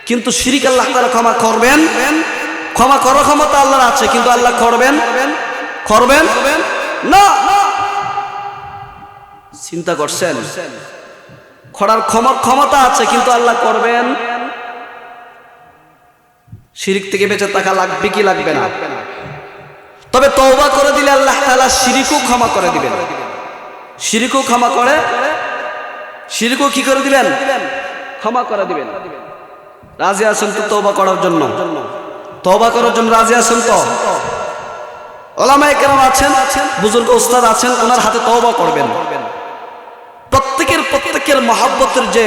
কিন্তু শিরক আল্লাহ তাআলা ক্ষমা করবেন, ক্ষমা করার ক্ষমতা আল্লাহর আছে, কিন্তু আল্লাহ করবেন না। চিন্তা করছেন? করার ক্ষমতা আছে, কিন্তু আল্লাহ করবেন। শিরক থেকে বেঁচে থাকা লাগবে কি লাগবে না? তবে তওবা করে দিলে আল্লাহ তাআলা শিরকও ক্ষমা করে দিবেন। শিরকও ক্ষমা করে, শিরকও কি করে দিবেন? ক্ষমা করে দিবেন। রাজি আছেন তো তওবা করার জন্য? তওবা করার জন্য রাজি আছেন তো? ওলামায়ে কেরাম আছেন, বুজুর্গ উস্তাদ আছেন, ওনার হাতে তওবা করবেন। প্রত্যেকের মহব্বতের যে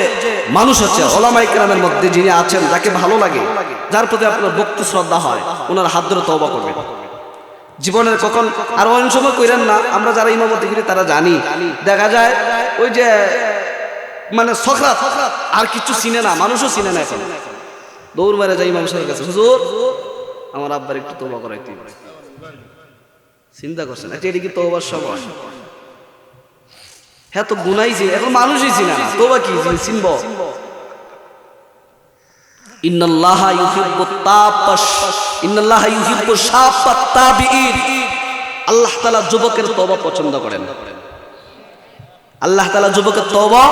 মানুষ আছে ওলামায়ে কেরামের মধ্যে, যিনি আছেন, যাকে ভালো লাগে, যার প্রতি আপনার ভক্তি শ্রদ্ধা হয়, ওনার হাত ধরে তওবা করবেন। জীবনের কখন আর অন্য সময় কইরেন না। আমরা যারা ইমামতি করি তারা জানি, দেখা যায় ওই যে মানে সখরাত আর কিছু চিনে না, মানুষও চিনে না, এখন দৌড় মারে যায় ইমাম সাহেবের কাছে, হুজুর আমার আব্বার একটু তওবা করাইতে। চিন্তা করছেন এটা কি তওবার সময়? হ্যাঁ তো গুনাইছি, এখন মানুষই চিনে না, তওবা কি চিনব? ইন্নাল্লাহা ইউহিব্বুত তাব্বাশ, ইন্নাল্লাহা ইউহিব্বুশ শাব্বাত তাবিঈন। আল্লাহ তাআলা যুবকের তওবা পছন্দ করেন। আল্লাহ তাআলা যুবকের তওবা,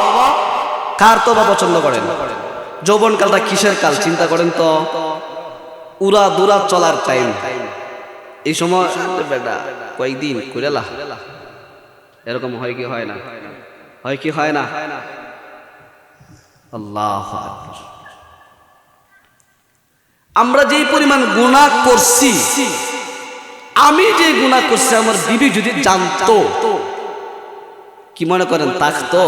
কার তওবা পছন্দ করেন? যৌবনকালটা কিসের কাল চিন্তা করেন তো? উড়া দুরা চলার টাইম। এই সময় বেটা কয়েকদিন কইরালা, এরকম হয় কি হয় না? হয় কি হয় না? আল্লাহু আকবার। আমরা যেই পরিমাণ গুনাহ করছি, আমি যে গুনাহ করছি, আমার বিবি যদি জানতো কি মনে করেন থাকতো?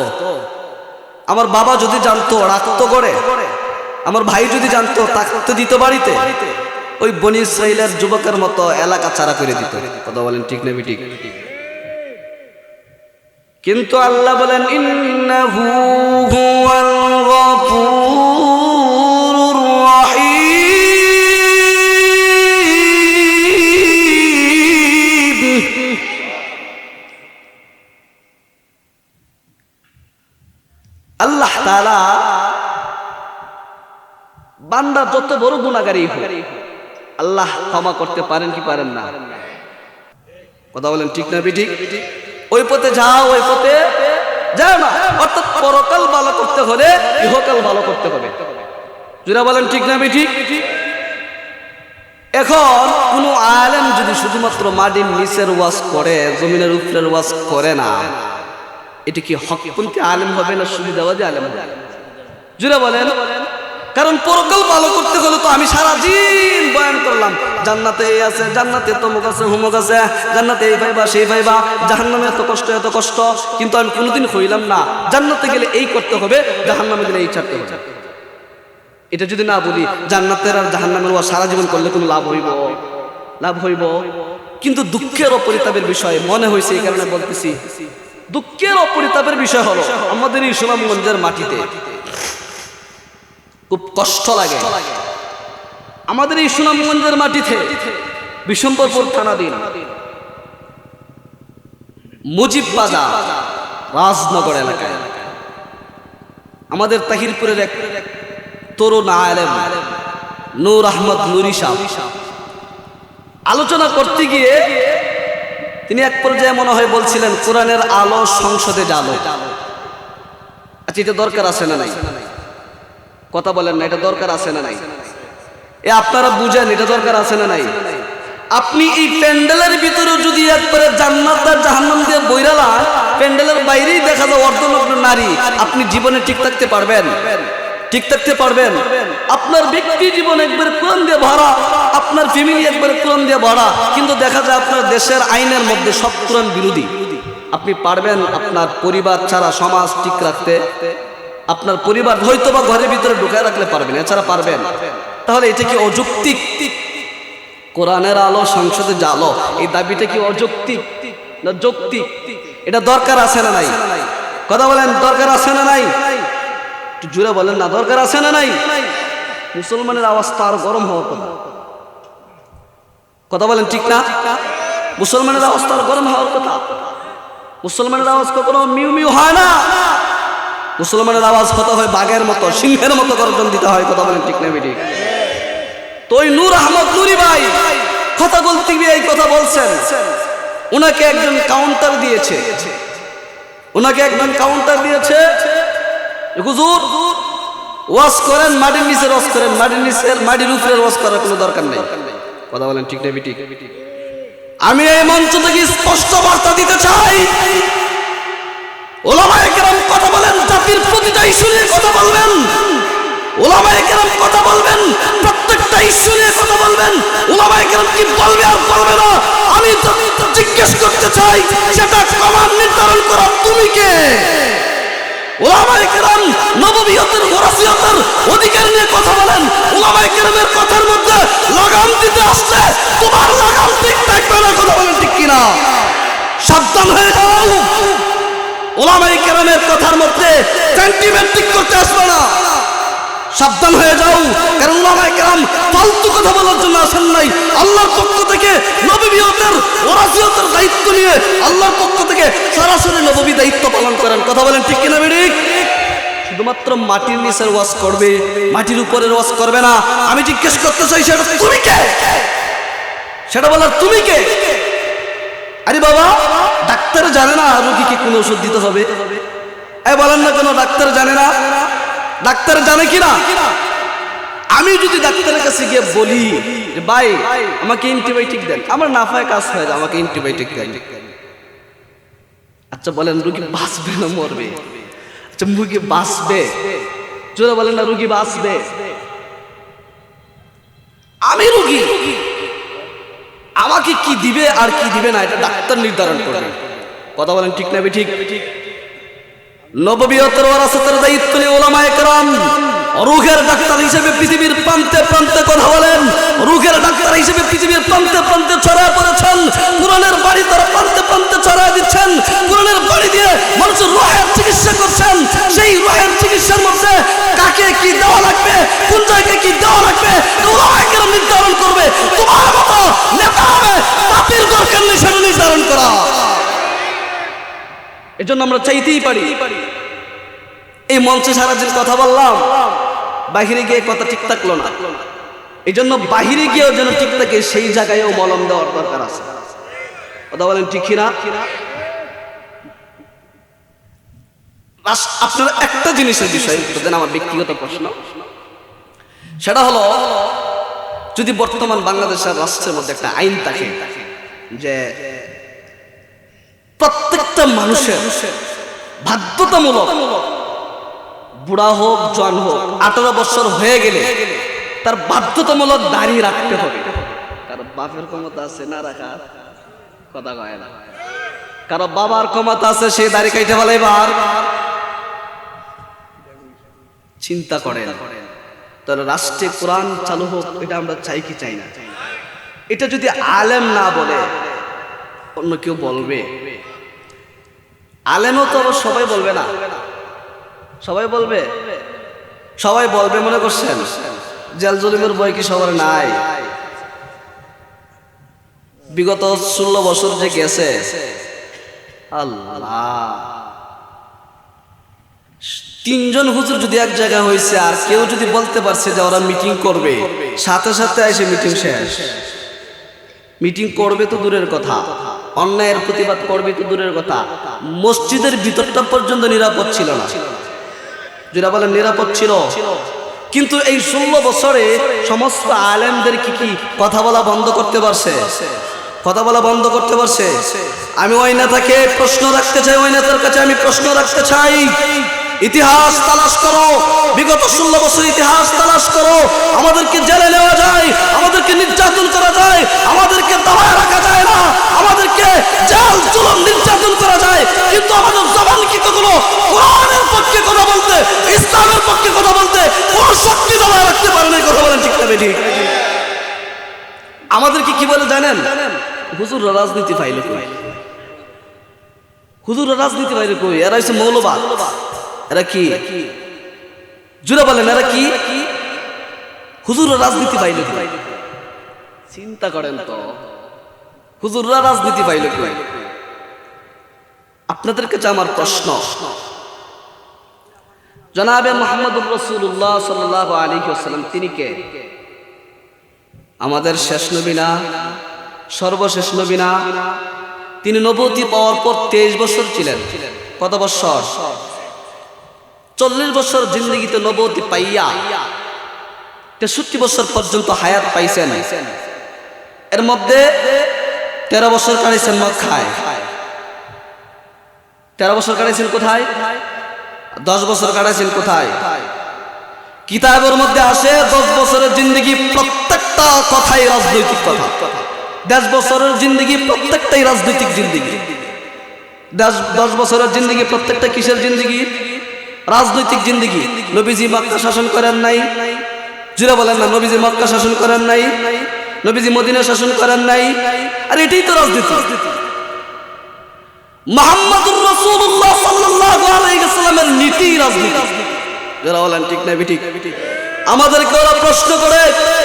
আমার বাবা যদি জানতো রাখতো করে, আমার ভাই যদি জানতো থাকতে দিত বাড়িতে, ওই বনি ইসরাইলের যুবকের মতো এলাকা ছাড়া করে দিত। কথা বলেন ঠিক না ঠিক? কিন্তু আল্লাহ বলেন ইন্নাহু হুয়াল গফুরুর রহিম। আল্লাহ তাআলা বান্দা যত বড় গুনাহগারই হোক, আল্লাহ ক্ষমা করতে পারেন কি পারেন না? কথা বলেন ঠিক না ঠিক? ওই পথে যাও, ওই পথে যাও না। অর্থাৎ পরকাল ভালো করতে হলে ইহকাল ভালো করতে হবে। যারা বলেন ঠিক না ঠিক? এখন কোন আলেম যদি শুধুমাত্র মাটির নিচের ওয়াজ করে, জমিনের উপরের ওয়াজ করে না, এটা কি হকপন্থী আলেম হবে না সুবিধাবাদী আলেম হবে? যারা বলেন, কারণ পরকাল ভালো করতে হলে তো আমি সারাদিন বয়ান করলাম, জান্নাতে এই আছে, জান্নাতে তমুক আছে, হুমুক আছে, জান্নাতে এই পাইবা সেই পাইবা, জাহান্নামে এত কষ্ট এত কষ্ট, কিন্তু আমি কোনোদিন কইলাম না জান্নাতে গেলে এই করতে হবে, জাহান্নামে গেলে এই ছাড়তে হবে। এটা যদি না বলি, জান্নাতের আর জাহান্নামের ওয়া সারা জীবন করলে কোনো লাভ হইব? লাভ হইব? কিন্তু দুঃখের অপরিতাপের বিষয় মনে হয়েছে, এই কারণে বলতেছি। দুঃখের অপরিতাপের বিষয় হলো আমাদের এই সুনামগঞ্জের মাটিতে খুব কষ্ট লাগে। আমাদের এই সুনামগঞ্জের মাটিতে বিশম্বরপুর থানাধীন মুজিব বাজার রাজনগর এলাকায় আমাদের তাহিরপুরের এক তরুণ আলেম নূর আহমদ নুরি সাহেব আলোচনা করতে গিয়ে তিনি এক পর্যায়ে মনে হয় বলছিলেন, কোরআনের আলো সংসদে জালো। আচ্ছা, এটা দরকার আছে না নাই? কথা বলেন না, এটা দরকার আছে না নাই? এ আপনারা বুঝেন, এটা দরকার আছে না নাই? আপনি এই প্যান্ডেলের ভিতরে যদি একবারে জান্নাত আর জাহান্নাম দিয়ে বইরালা, প্যান্ডেলের বাইরেই দেখা যায় অর্ধনগ্ন নারী, আপনি জীবনে ঠিক থাকতে পারবেন? ঠিক থাকতে পারবেন? আপনার ব্যক্তি জীবন একবারে কোরআন দিয়ে ভরা, আপনার ফ্যামিলি একবারে কোরআন দিয়ে ভরা, কিন্তু দেখা যায় আপনার দেশের আইনের মধ্যে সব কোরআন বিরোধী। আপনি পারবেন আপনার পরিবার ছাড়া সমাজ ঠিক রাখতে? আপনার পরিবার হয়তো বা ঘরের ভিতরে ঢুকায় রাখলে পারবেন, এছাড়া পারবেন? তাহলে এটা কি অযৌক্তিক? কোরআনের আলো সংসদে জালো, এই দাবিটা কি অযৌক্তিক না যৌক্তিক? এটা দরকার আছে না নাই? কথা বলেন, দরকার আছে না নাই? একটু জোরে বলেন না, দরকার আছে না নাই? মুসলমানের আওয়াজ তো আরো গরম হওয়ার কথা। কথা বলেন ঠিক না? মুসলমানের আওয়াজ তো আরো গরম হওয়ার কথা। মুসলমানের আওয়াজ কখনো মিউ মিউ হয় না। মুসলমানের আওয়াজ হতে হয় বাঘের মতো, সিংহের মতো গর্জন দিতে হয়। কথা বলেন ঠিক না ঠিক? তো ওই নূর আহমদ নুরি ভাই কথা বলতে গিয়ে এই কথা বলছেন। ওনাকে একজন কাউন্টার দিয়েছে, ওনাকে একজন কাউন্টার দিয়েছে, হুজুর ওয়াজ করেন, মাটির নিচে ওয়াজ করেন, মাটির নিচের মাটির উপরে ওয়াজ করার কোনো দরকার নেই। কথা বলেন ঠিক না ঠিক? আমি এই মঞ্চ থেকে স্পষ্ট বার্তা দিতে চাই, উলামায়ে কেরাম কথা বলেন, জাতির প্রতিটা ইস্যু নিয়ে কথা বলবেন। উলামায়ে কেরাম কথা বলবেন, প্রত্যেকটা ইস্যু নিয়ে কথা বলবেন। উলামায়ে কেরাম কি বলবে আর বলবে না, আমি তো জিজ্ঞেস করতে চাই, সেটা কমান নির্ধারণ করা তুমি কে? উলামায়ে কেরাম নববিয়তের ওয়ারাসিয়তের অধিকার নিয়ে কথা বলেন। উলামায়ে কেরামের কথার মধ্যে লাগাম দিতে আসলে তোমার লাগাম ঠিক থাকবে না, কথা বলেন ঠিক কিনা? সাবধান হয়ে যাও, উলামায়ে কেরামের কথার মধ্যে সেন্টিমেন্টিক করতে আসবে না, সাবধান হয়ে যাও। কারণ উলামায়ে কেরাম ফালতু কথা বলার জন্য আসেন নাই, আল্লাহর পক্ষ থেকে নববিয়তের ওয়ারাসিয়তের দায়িত্ব নিয়ে আল্লাহর পক্ষ থেকে সরাসরি নববী দায়িত্ব পালন করেন, কথা বলেন ঠিক কিনা বেঠিক? শুধুমাত্র মাটির নিচের ওয়াজ করবে, মাটির উপরের ওয়াজ করবে না। আমি জিজ্ঞেস করতে চাই, সেটা তুমি কে? সেটা বলার তুমি কে? আরে বাবা, ডাক্তার জানে না রোগীকে কোন ওষুধ দিতে হবে? বলেন না কেন ডাক্তার জানে না? ডাক্তার জানে কিনা? আমি যদি ডাক্তারের কাছে গিয়ে বলি, ভাই আমাকে অ্যান্টিবায়োটিক দেন, আমার নাফায় কাজ হয়ে যায়, আমাকে অ্যান্টিবায়োটিক দেন। আচ্ছা বলেন, রোগী বাঁচবে না মরবে? আচ্ছা রোগী বাঁচবে, জোরে বলেন না, রোগী বাঁচবে। আমি রোগী, আমাকে কি দিবে আর কি দিবে না এটা ডাক্তার নির্ধারণ করবে, কথা বলেন ঠিক না বেঠিক? নববিয়তের ওয়ারাসাতের দায়িত্ব নিয়ে উলামায়ে কেরাম রূহের ডাক্তার হিসেবে পৃথিবীর প্রান্তে প্রান্তে কথা বলেন। রূহের ডাক্তার হিসেবে পৃথিবীর প্রান্তে প্রান্তে ছড়ায় পড়েছেন। কোরআনের বাড়ি তারা প্রান্তে প্রান্তে ছড়ায় দিচ্ছেন। কোরআনের বাড়ি দিয়ে মানুষের রূহের চিকিৎসা করছেন। সেই রূহের চিকিৎসার মধ্যে কাকে কি দেওয়া লাগবে, কোন জায়গায় কি দেওয়া লাগবে, উলামায়ে কেরাম নির্ধারণ করবে। তোমার মতো নেতা হবে তাদের দরকার নেই সেটা নির্ধারণ করা। এজন্য আমরা চাইতেই পারি, এই মঞ্চে সারাদিন কথা বললাম, বাহিরে গিয়ে কথা ঠিক থাকলো না। এই জন্য বাহিরে গিয়েও যেন ঠিক থাকে, সেই জায়গায়ও মলম দেওয়ার দরকার আছে, কথা বলেন ঠিক কিনা? আপনার একটা জিনিসের বিষয় দেন, আমার ব্যক্তিগত প্রশ্ন, সেটা হলো যদি বর্তমান বাংলাদেশের রাষ্ট্রের মধ্যে একটা আইন থাকে যে প্রত্যেকটা মানুষের বাধ্যতামূলক, বুড়া হোক জওয়ান হোক, 18 বছর হয়ে গেলে তার বাধ্যতামূলক দাড়ি রাখতে হবে। কারো বাপের ক্ষমতা আছে না রাখার, কথা কয় না। কারো বাবার ক্ষমতা আছে সে দাড়ি কাইতে ফেলে, এবার চিন্তা করেন। তাহলে রাষ্ট্রে কোরআন চালু হোক, এটা আমরা চাই কি চাই না? এটা যদি আলেম না বলে অন্য কেউ বলবে? আলেমও তো সবাই বলবে না, সবাই বলবে? সবাই বলবে মনে করছেন? জেল জলিমের বই কি সবার নাই? বিগত 16 বছর যে গেছে, আল্লাহ, 3 জন হুজুর যদি এক জায়গায় হয়েছে আর কেউ যদি বলতে পারছে যে ওরা মিটিং করবে, সাথে সাথে এসে মিটিং শেষ। মিটিং করবে তো দূরের কথা, অন্যায়ের প্রতিবাদ করবে তো দূরের কথা, মসজিদের ভিতরটা পর্যন্ত নিরাপদ ছিল না। যারা বলেন নিরাপদ ছিল, কিন্তু এই 16 বছরে সমস্ত আলেমদের কি কথা বলা বন্ধ করতে পারছে? কথা বলা বন্ধ করতে পারছে? আমি ওই নেতাকে প্রশ্ন রাখতে চাই, ওই নেতার কাছে আমি প্রশ্ন রাখতে চাই, ইতিহাস তালাশ করো, বিগত 16 বছর ইতিহাস তালাশ করো। আমাদেরকে জেলে নেওয়া যায়, আমাদেরকে নির্যাতন করা যায়, আমাদেরকে দাবায় রাখা যায় না, আমাদেরকে জাল জুলুম নির্যাতন করা যায়, কিন্তু আমাদের জবান কি কখনো কোরআনের পক্ষে কথা বলতে, ইসলামের পক্ষে কথা বলতে কোন শক্তি দাবায় রাখতে পারে না? কথা বলেন ঠিক না বেঠিক? আমাদেরকে কি বলে জানেন? হুজুর রাজনীতি পাইল কই? হুজুর রাজনীতি পাইল কই? এরা হচ্ছে মৌলবাদ। এরা কি? জুড়ে বলেন, এরা কি? হুজুররা রাজনীতি পাইল কই? চিন্তা করেন তো, হুজুররা রাজনীতি পাইল কই? আপনাদের কাছে আমার প্রশ্ন, জনাবে মুহাম্মদুর রাসূলুল্লাহ সাল্লাল্লাহু আলাইহি ওয়াসাল্লাম তিনি কে? আমাদের শেষ নবী না? সর্বশেষ নবী না? তিনি নবুয়তি পাওয়ার পর 23 বছর ছিলেন। কত বছর? 40 বছর জিন্দেগিতে নবুয়তি পাইয়া 63 বছর পর্যন্ত হায়াত পাইছেন। এর মধ্যে 13 বছর কাটাইছেন মক্কায়, 13 বছর কাটাইছেন কোথায়? 10 বছর কাটাইছেন কোথায়? কিতাবের মধ্যে আসে 10 বছরের জিন্দগি প্রত্যেকটা কথাই রাজনৈতিক কথা। 10 বছরের জিন্দগি প্রত্যেকটাই রাজনৈতিক জিন্দগি। 10 বছরের জিন্দগি প্রত্যেকটা কিসের জিন্দগি? রাজনৈতিক জিন্দগি। নবীজি মক্কা শাসন করেন নাই, জুড়ে বলেন না, নবীজি মক্কা শাসন করেন নাই, নবীজি মদিনা শাসন করেন নাই। আর এটাই তো রাজনীতি। মুহাম্মদুর রাসূলুল্লাহ সাল্লাল্লাহু আলাইহি ওয়াসাল্লামের নীতি রাজনীতি। যারা বলেন ঠিক না ঠিক? আমাদেরকে ওরা প্রশ্ন করে,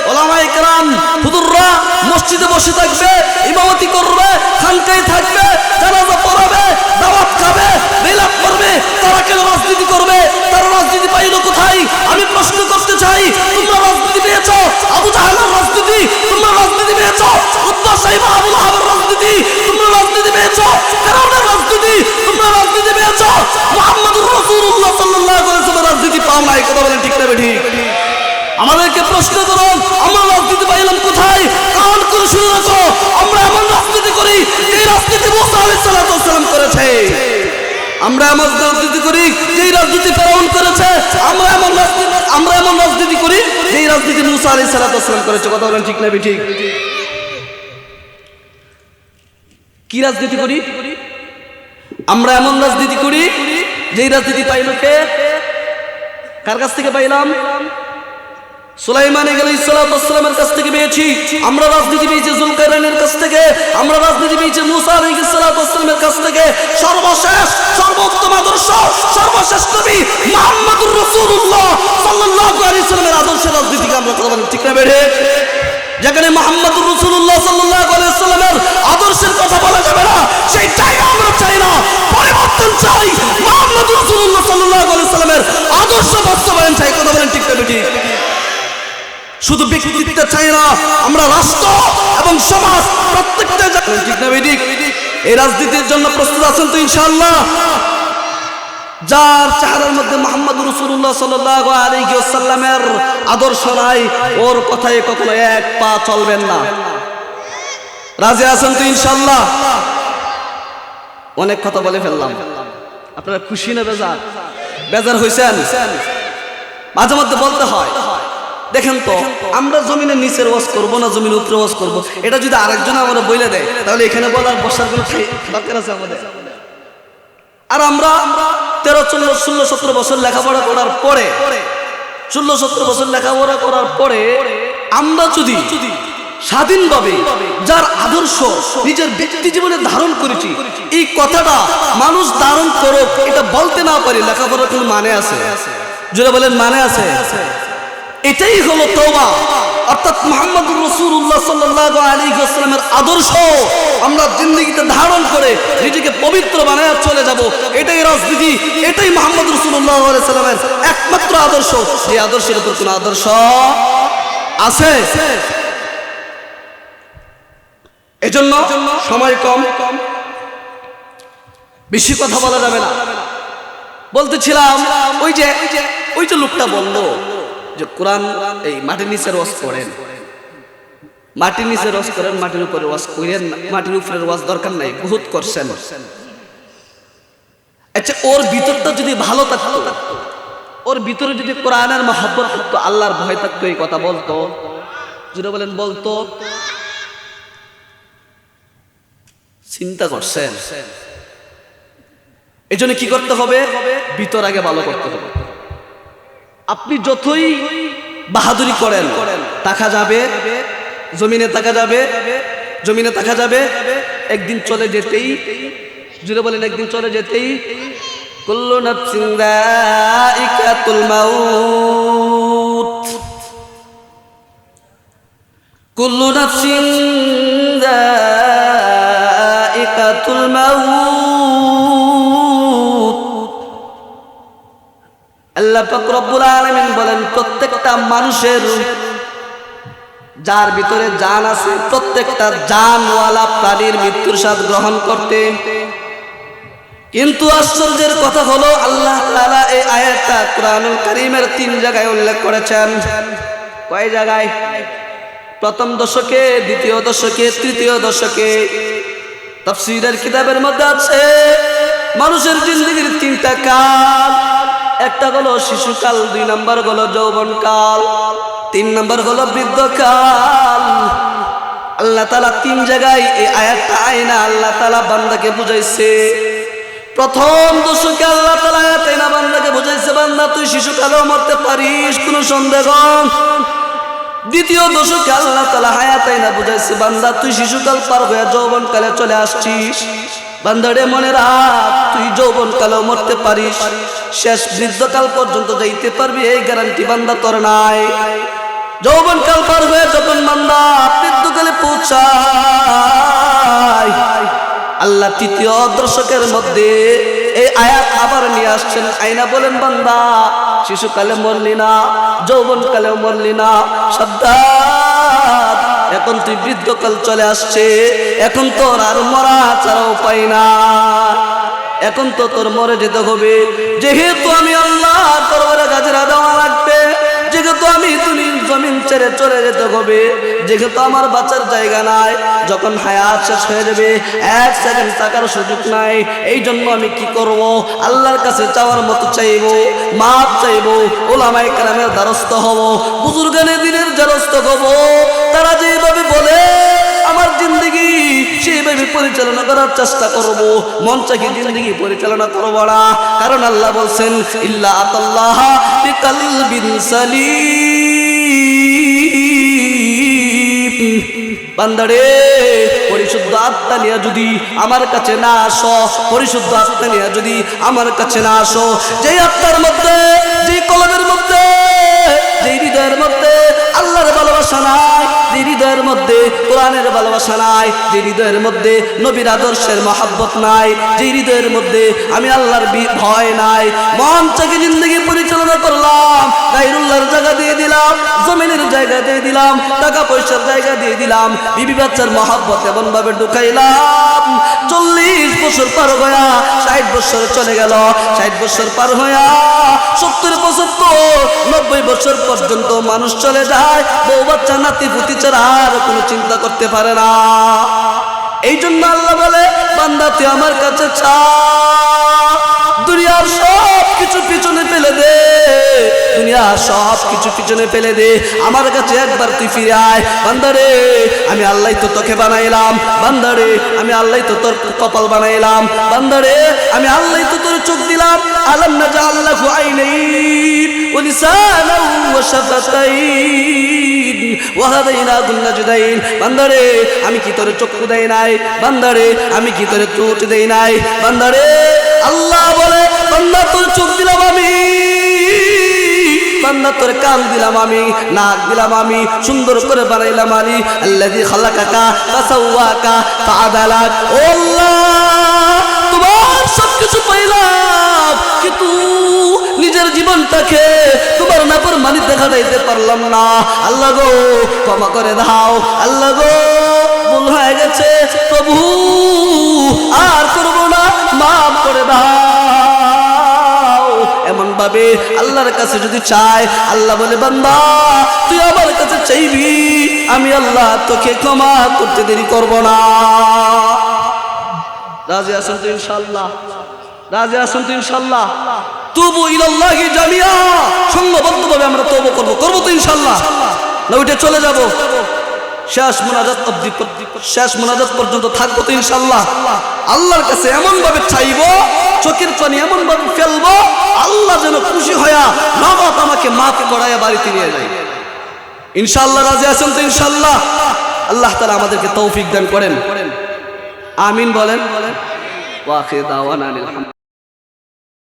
ওলামায়ে কেরাম হুজুররা মসজিদে বসে থাকবে, ইমামতি করবে, খানকায় থাকবে, জানাজা পড়াবে, দাওয়াত খাবে, মিলাদ করবে, তারা কেন রাজনীতি করবে? তারা রাজনীতি পাইলো কোথায়? আমি প্রশ্ন করতে চাই, তোমরা রাজনীতি পেয়েছো আবু জাহেলের রাজনীতি, তোমরা রাজনীতি পেয়েছো উতবা সাইবা আবু লাহাবের রাজনীতি, তোমরা রাজনীতি পেয়েছো ফিরআউনের রাজনীতি, তোমরা রাজনীতি পেয়েছো মুহাম্মদুর রাসূলুল্লাহ সাল্লাল্লাহু আলাইহি ওয়াসাল্লামের রাজনীতি পাও নাই। কথা বলেন ঠিক না ঠিক? আমাদেরকে প্রশ্ন করো, আমরা রাজনীতি পাইলাম কোথায়? কান করে শুনে রাখো, আমরা এমন রাজনীতি করি যে রাজনীতি মুসা আলাইহিস সালাম করেছে। আমরা এমন রাজনীতি করি যে রাজনীতি ফেরাউন করেছে। আমরা এমন রাজনীতি করি যে রাজনীতি মুসা আলাইহিস সালাম করেছে। কথা বলেন ঠিক না ঠিক? কি রাজনীতি করি? আমরা এমন রাজনীতি করি যে রাজনীতি পাইল কে? কার কাছ থেকে পাইলাম? সুলাইমান আলাইহিস সালামের কাছ থেকে পেয়েছি। আমরা রাজনীতি পেয়েছি জুলকারনাইনের কাছ থেকে। আমরা রাজনীতি পেয়েছি মুসা আলাইহিস সালামের কাছ থেকে। সর্বশেষ সর্বোত্তম আদর্শ সর্বশেষ নবী মুহাম্মদুর রাসূলুল্লাহ সাল্লাল্লাহু আলাইহি ওয়াসাল্লামের আদর্শের রাজনীতিকে আমরা কথা বলি ঠিক না বেড়ে? যেখানে মুহাম্মদুর রাসূলুল্লাহ সাল্লাল্লাহু আলাইহি ওয়াসাল্লামের আদর্শের কথা বলা যাবে না, সেই জায়গা আমরা চাই না, পরিবর্তন চাই। মুহাম্মদুর রাসূলুল্লাহ সাল্লাল্লাহু আলাইহি ওয়াসাল্লামের আদর্শ বাস্তবায়ন চাই। কথা বলেন ঠিক না বেটি? শুধু ব্যক্তিত্ব চাই না, আমরা রাষ্ট্র এবং সমাজ প্রত্যেকটা ঠিক না বেটি? এই রাজনীতির জন্য প্রস্তুত আছেন তো ইনশাআল্লাহ? যার চেহারার মধ্যে মুহাম্মদুর রাসূলুল্লাহ সাল্লাল্লাহু আলাইহি ওয়াসাল্লামের আদর্শ নাই, ওর কথায় কখনো এক পা চলবেন না। রাজি আছেন তো ইনশাআল্লাহ? অনেক কথা বলে ফেললাম, আপনারা খুশি না বেজার? বেজার হইছেন? মাঝে মধ্যে বলতে হয়, দেখেন তো আমরা জমিনের নিচের ওয়াজ করব না জমিনের উপরে ওয়াজ করব, এটা যদি আরেকজন আমরা বলে দেয় তাহলে এখানে বলার বসার কোনো দরকার আছে আমাদের? আর আমরা 13, 14, 16, 17 বছর লেখাপড়া করার পরে 16, 17 বছর লেখাপড়া করার পরে আমরা যদি স্বাধীনভাবে যার আদর্শ নিজের ব্যক্তি জীবনে ধারণ করেছি, এই কথাটা মানুষ ধারণ করুক এটা বলতে না পারি, লেখাপড়ার কোনো মানে আছে? যারা বলেন মানে আছে? এটাই হলো তওবা। অর্থাৎ মুহাম্মদুর রাসূলুল্লাহ সাল্লাল্লাহু আলাইহি ওয়াসাল্লামের আদর্শ আমরা জিন্দেগিতে ধারণ করে নিজেকে পবিত্র বানায় চলে যাব। এটাই রাজনীতি, এটাই মুহাম্মদুর রাসূলুল্লাহ সাল্লাল্লাহু আলাইহি ওয়াসাল্লামের একমাত্র আদর্শ। এই আদর্শের উপর কোনো আদর্শ আছে? এজন্য সময় কম, বেশি কথা বলা যাবে না। বলতেছিলাম ওই যে লোকটা বলল যে কোরআন এই মাটির নিচে রস করেন, মাটির নিচে রস করেন, মাটির উপরে ওয়াজ করেন, মাটির উপরে ওয়াজ দরকার নাই, বহুত করছেন। আচ্ছা, ওর ভিতরটা যদি ভালো থাকতো, ওর ভিতরে যদি কোরআনের মহব্বত থাকতো, আল্লাহর ভয় থাকতো, এই কথা বলতো? যদি বলেন বলতো? চিন্তা করছেন? এই জন্য কি করতে হবে? ভিতর আগে ভালো করতে হবে। আপনি যতই বাহাদুরি করেন টাকা যাবে, জমিনে টাকা যাবে, জমিনে টাকা যাবে, একদিন চলে যেতেই, জুড়ে বলেন একদিন চলে যেতেই, কুল্লু নাফসিন যায়িকাতুল মাউত, কুল্লু নাফসিন যায়িকাতুল মাউত। আল্লাহ পাক রব্বুল আলামিন বলেন প্রত্যেকটা মানুষের যার ভিতরে জান আছে, প্রত্যেকটা জানওয়ালা প্রাণীর মৃত্যুর স্বাদ গ্রহণ করতে। কিন্তু আশ্চর্যের কথা হলো আল্লাহ তাআলা এই আয়াতটা কোরআনুল কারীমের 3 জায়গায় উল্লেখ করেছেন। কয় জায়গায়? প্রথম দশকে, দ্বিতীয় দশকে, তৃতীয় দশকে। তাফসীরের কিতাবের মধ্যে আছে মানুষের জিন্দেগির তিনটা কাল। একটা হলো শিশুকাল, 2 নাম্বার হলো যৌবনকাল, 3 নাম্বার হলো বৃদ্ধকাল। আল্লাহ তাআলা 3 জায়গায় এই আয়াতটা আয়না আল্লাহ তাআলা বান্দাকে বুঝাইছে। প্রথম দশকে আল্লাহ তাআলা আয়াত আয়না বান্দাকে বুঝাইছে, বান্দা তুই শিশুকালেও মরতে পারিস, কোনো সন্দেহ। দ্বিতীয় দশকে আল্লাহ তাআলা হায়াত আয়না বুঝাইছে, বান্দা তুই শিশুকাল পার হয়ে যৌবনকালে চলে আসছিস। বান্দারে মনে রাখ, তুই যৌবনকালেও মরতে পারিস, শেষ বৃদ্ধকাল পর্যন্ত যাইতে পারবি এই গ্যারান্টি বান্দা তোর নাই। যৌবনকাল পার হয়ে যখন বান্দা বৃদ্ধকালে পৌঁছায়, আল্লাহ তৃতীয় দশকের মধ্যে এই আয়াত আবার নিয়ে আসছেন। আয়না বলেন, বান্দা শিশুকালে মরলি না, যৌবনকালেও মরলি না, সাবধান, এখন তুই বৃদ্ধকাল চলে আসছে, এখন তোর আর মরা ছাড়া উপায় না, এখন তো তোর মরে যেতে হবে। যেহেতু আমি আল্লাহ দরবারে হাজিরা দেওয়া লাগবে, যেহেতু আমি তুমি জমিন ছেড়ে চলে যেতে হবে, যেহেতু আমার বাঁচার জায়গা নাই, যখন হায়াত শেষ হয়ে যাবে 1 সেকেন্ড থাকার সুযোগ নাই, এই জন্য আমি কি করব? আল্লাহর কাছে চাওয়ার মতো চাইবো, মাপ চাইবো, ওলামায়ে কেরামের দ্বারস্থ হব, বুজুর্গানে দিনের দ্বারস্থ হব। তারা যেভাবে বলে আমার জিন্দেগি সেইভাবে পরিচালনা করার চেষ্টা করব। মন চাকি জিন্দেগি পরিচালনা করব না, কারণ আল্লাহ বলছেন ইল্লা আতাল্লাহ বিকালবিন সালিম। বান্দারে পরিশুদ্ধ আত্মা নিয়ে যদি আমার কাছে না আসো, পরিশুদ্ধ আত্মা নিয়ে যদি আমার কাছে না আসো, যেই আত্মার মধ্যে, যেই কলবের মধ্যে, যেই হৃদয়ের মধ্যে আল্লাহর ভালোবাসা নাই, যে হৃদয়ের মধ্যে কোরআনের ভালোবাসা নাই, যে হৃদয়ের মধ্যে নবীর আদর্শের মহাব্বত নাই, যে হৃদয়ের মধ্যে আমি আল্লাহর ভয় নাই, মন থেকে জিন্দগি পরিচালনা করলাম, গায়রুল্লাহর জায়গা দিয়ে দিলাম, জমিনের জায়গা দিয়ে দিলাম, টাকা পয়সার জায়গা দিয়ে দিলাম, বিবি বাচ্চার মহাব্বত এমন ভাবে ঢুকাইলাম, 40 বছর পার হইয়া 60 বছর চলে গেল, 60 বছর পার হইয়া 70 75 90 বছর পর্যন্ত মানুষ চলে যায়, বউ বাচ্চা নাতি পুতি ছাড়া আর কোনো চিন্তা করতে পারে না। এই জন্য আল্লাহ বলে, বান্দা তুই আমার কাছে চা, দুনিয়ার সব কিছু পিছনে ফেলে দে, দুনিয়ার সব কিছু পিছনে ফেলে দে, আমার কাছে একবার তুই ফিরে আয়। বান্দারে আমি আল্লাহ তো তোকে বানাইলাম, বান্দারে আমি আল্লাহ তো তোর কপাল বানাইলাম, বান্দারে আমি আল্লাহ তো তোর চোখ দিলাম, আলাম নাজআল লাহু আইনাইন ওয়া লিসানান ওয়া শাফাতাইন ওয়া হাদাইনাহুন নাজদাইন। বান্দারে আমি কি তোর চক্ষু দেই নাই? বান্দারে আমি কি তোর চোখ দেই নাই? বান্দারে আল্লাহ বলে, বান্দা তোর চোখ দিলাম আমি, বান্দা তোর কান দিলাম আমি, নাক দিলাম আমি, সুন্দর করে বানাইলাম আমি। আল্লাযী খালাকাকা ফাসাওয়াকা ফাআদালাক। ও আল্লাহ, তোমার সবকিছু পাইলাম, কিন্তু নিজের জীবনটাকে তোমার নাফরমানিতে কাটাইতে পারলাম না। আল্লাহ গো ক্ষমা করে দাও, আল্লাহ গো ভুল হয়ে গেছে প্রভু, আর করব না, মাফ করে দাও। এমন ভাবে আল্লাহর কাছে যদি চায়, আল্লাহ বলে, বান্দা তুই আমার কাছে চাইবি, আমি আল্লাহ তোকে ক্ষমা করতে দেরি করব না। রাজি আছেন তো ইনশাআল্লাহ? রাজি আছেন তো ইনশাআল্লাহ? তুবু ইলাল্লাহি জামিয়া, সংঘবদ্ধভাবে আমরা তওবা করব, করব তো ইনশাআল্লাহ? না উঠে চলে যাব? শেষ মুনাজাত অবধি, শেষ মুনাজাত পর্যন্ত থাকবো তো ইনশাআল্লাহ? আল্লাহর কাছে এমন ভাবে চাইবো, চোখের পানি এমন ভাবে ফেলবো, আল্লাহ যেন খুশি হয়া নগদ আমাকে মাফ করাইয়া বাড়িতে নিয়ে যায়। ইনশাআল্লাহ রাজি আছেন তো ইনশাআল্লাহ? আল্লাহ তাআলা আমাদেরকে তৌফিক দান করেন, আমিন বলেন। ওয়া আখির দাওয়ানা আলহামদুলিল্লাহ।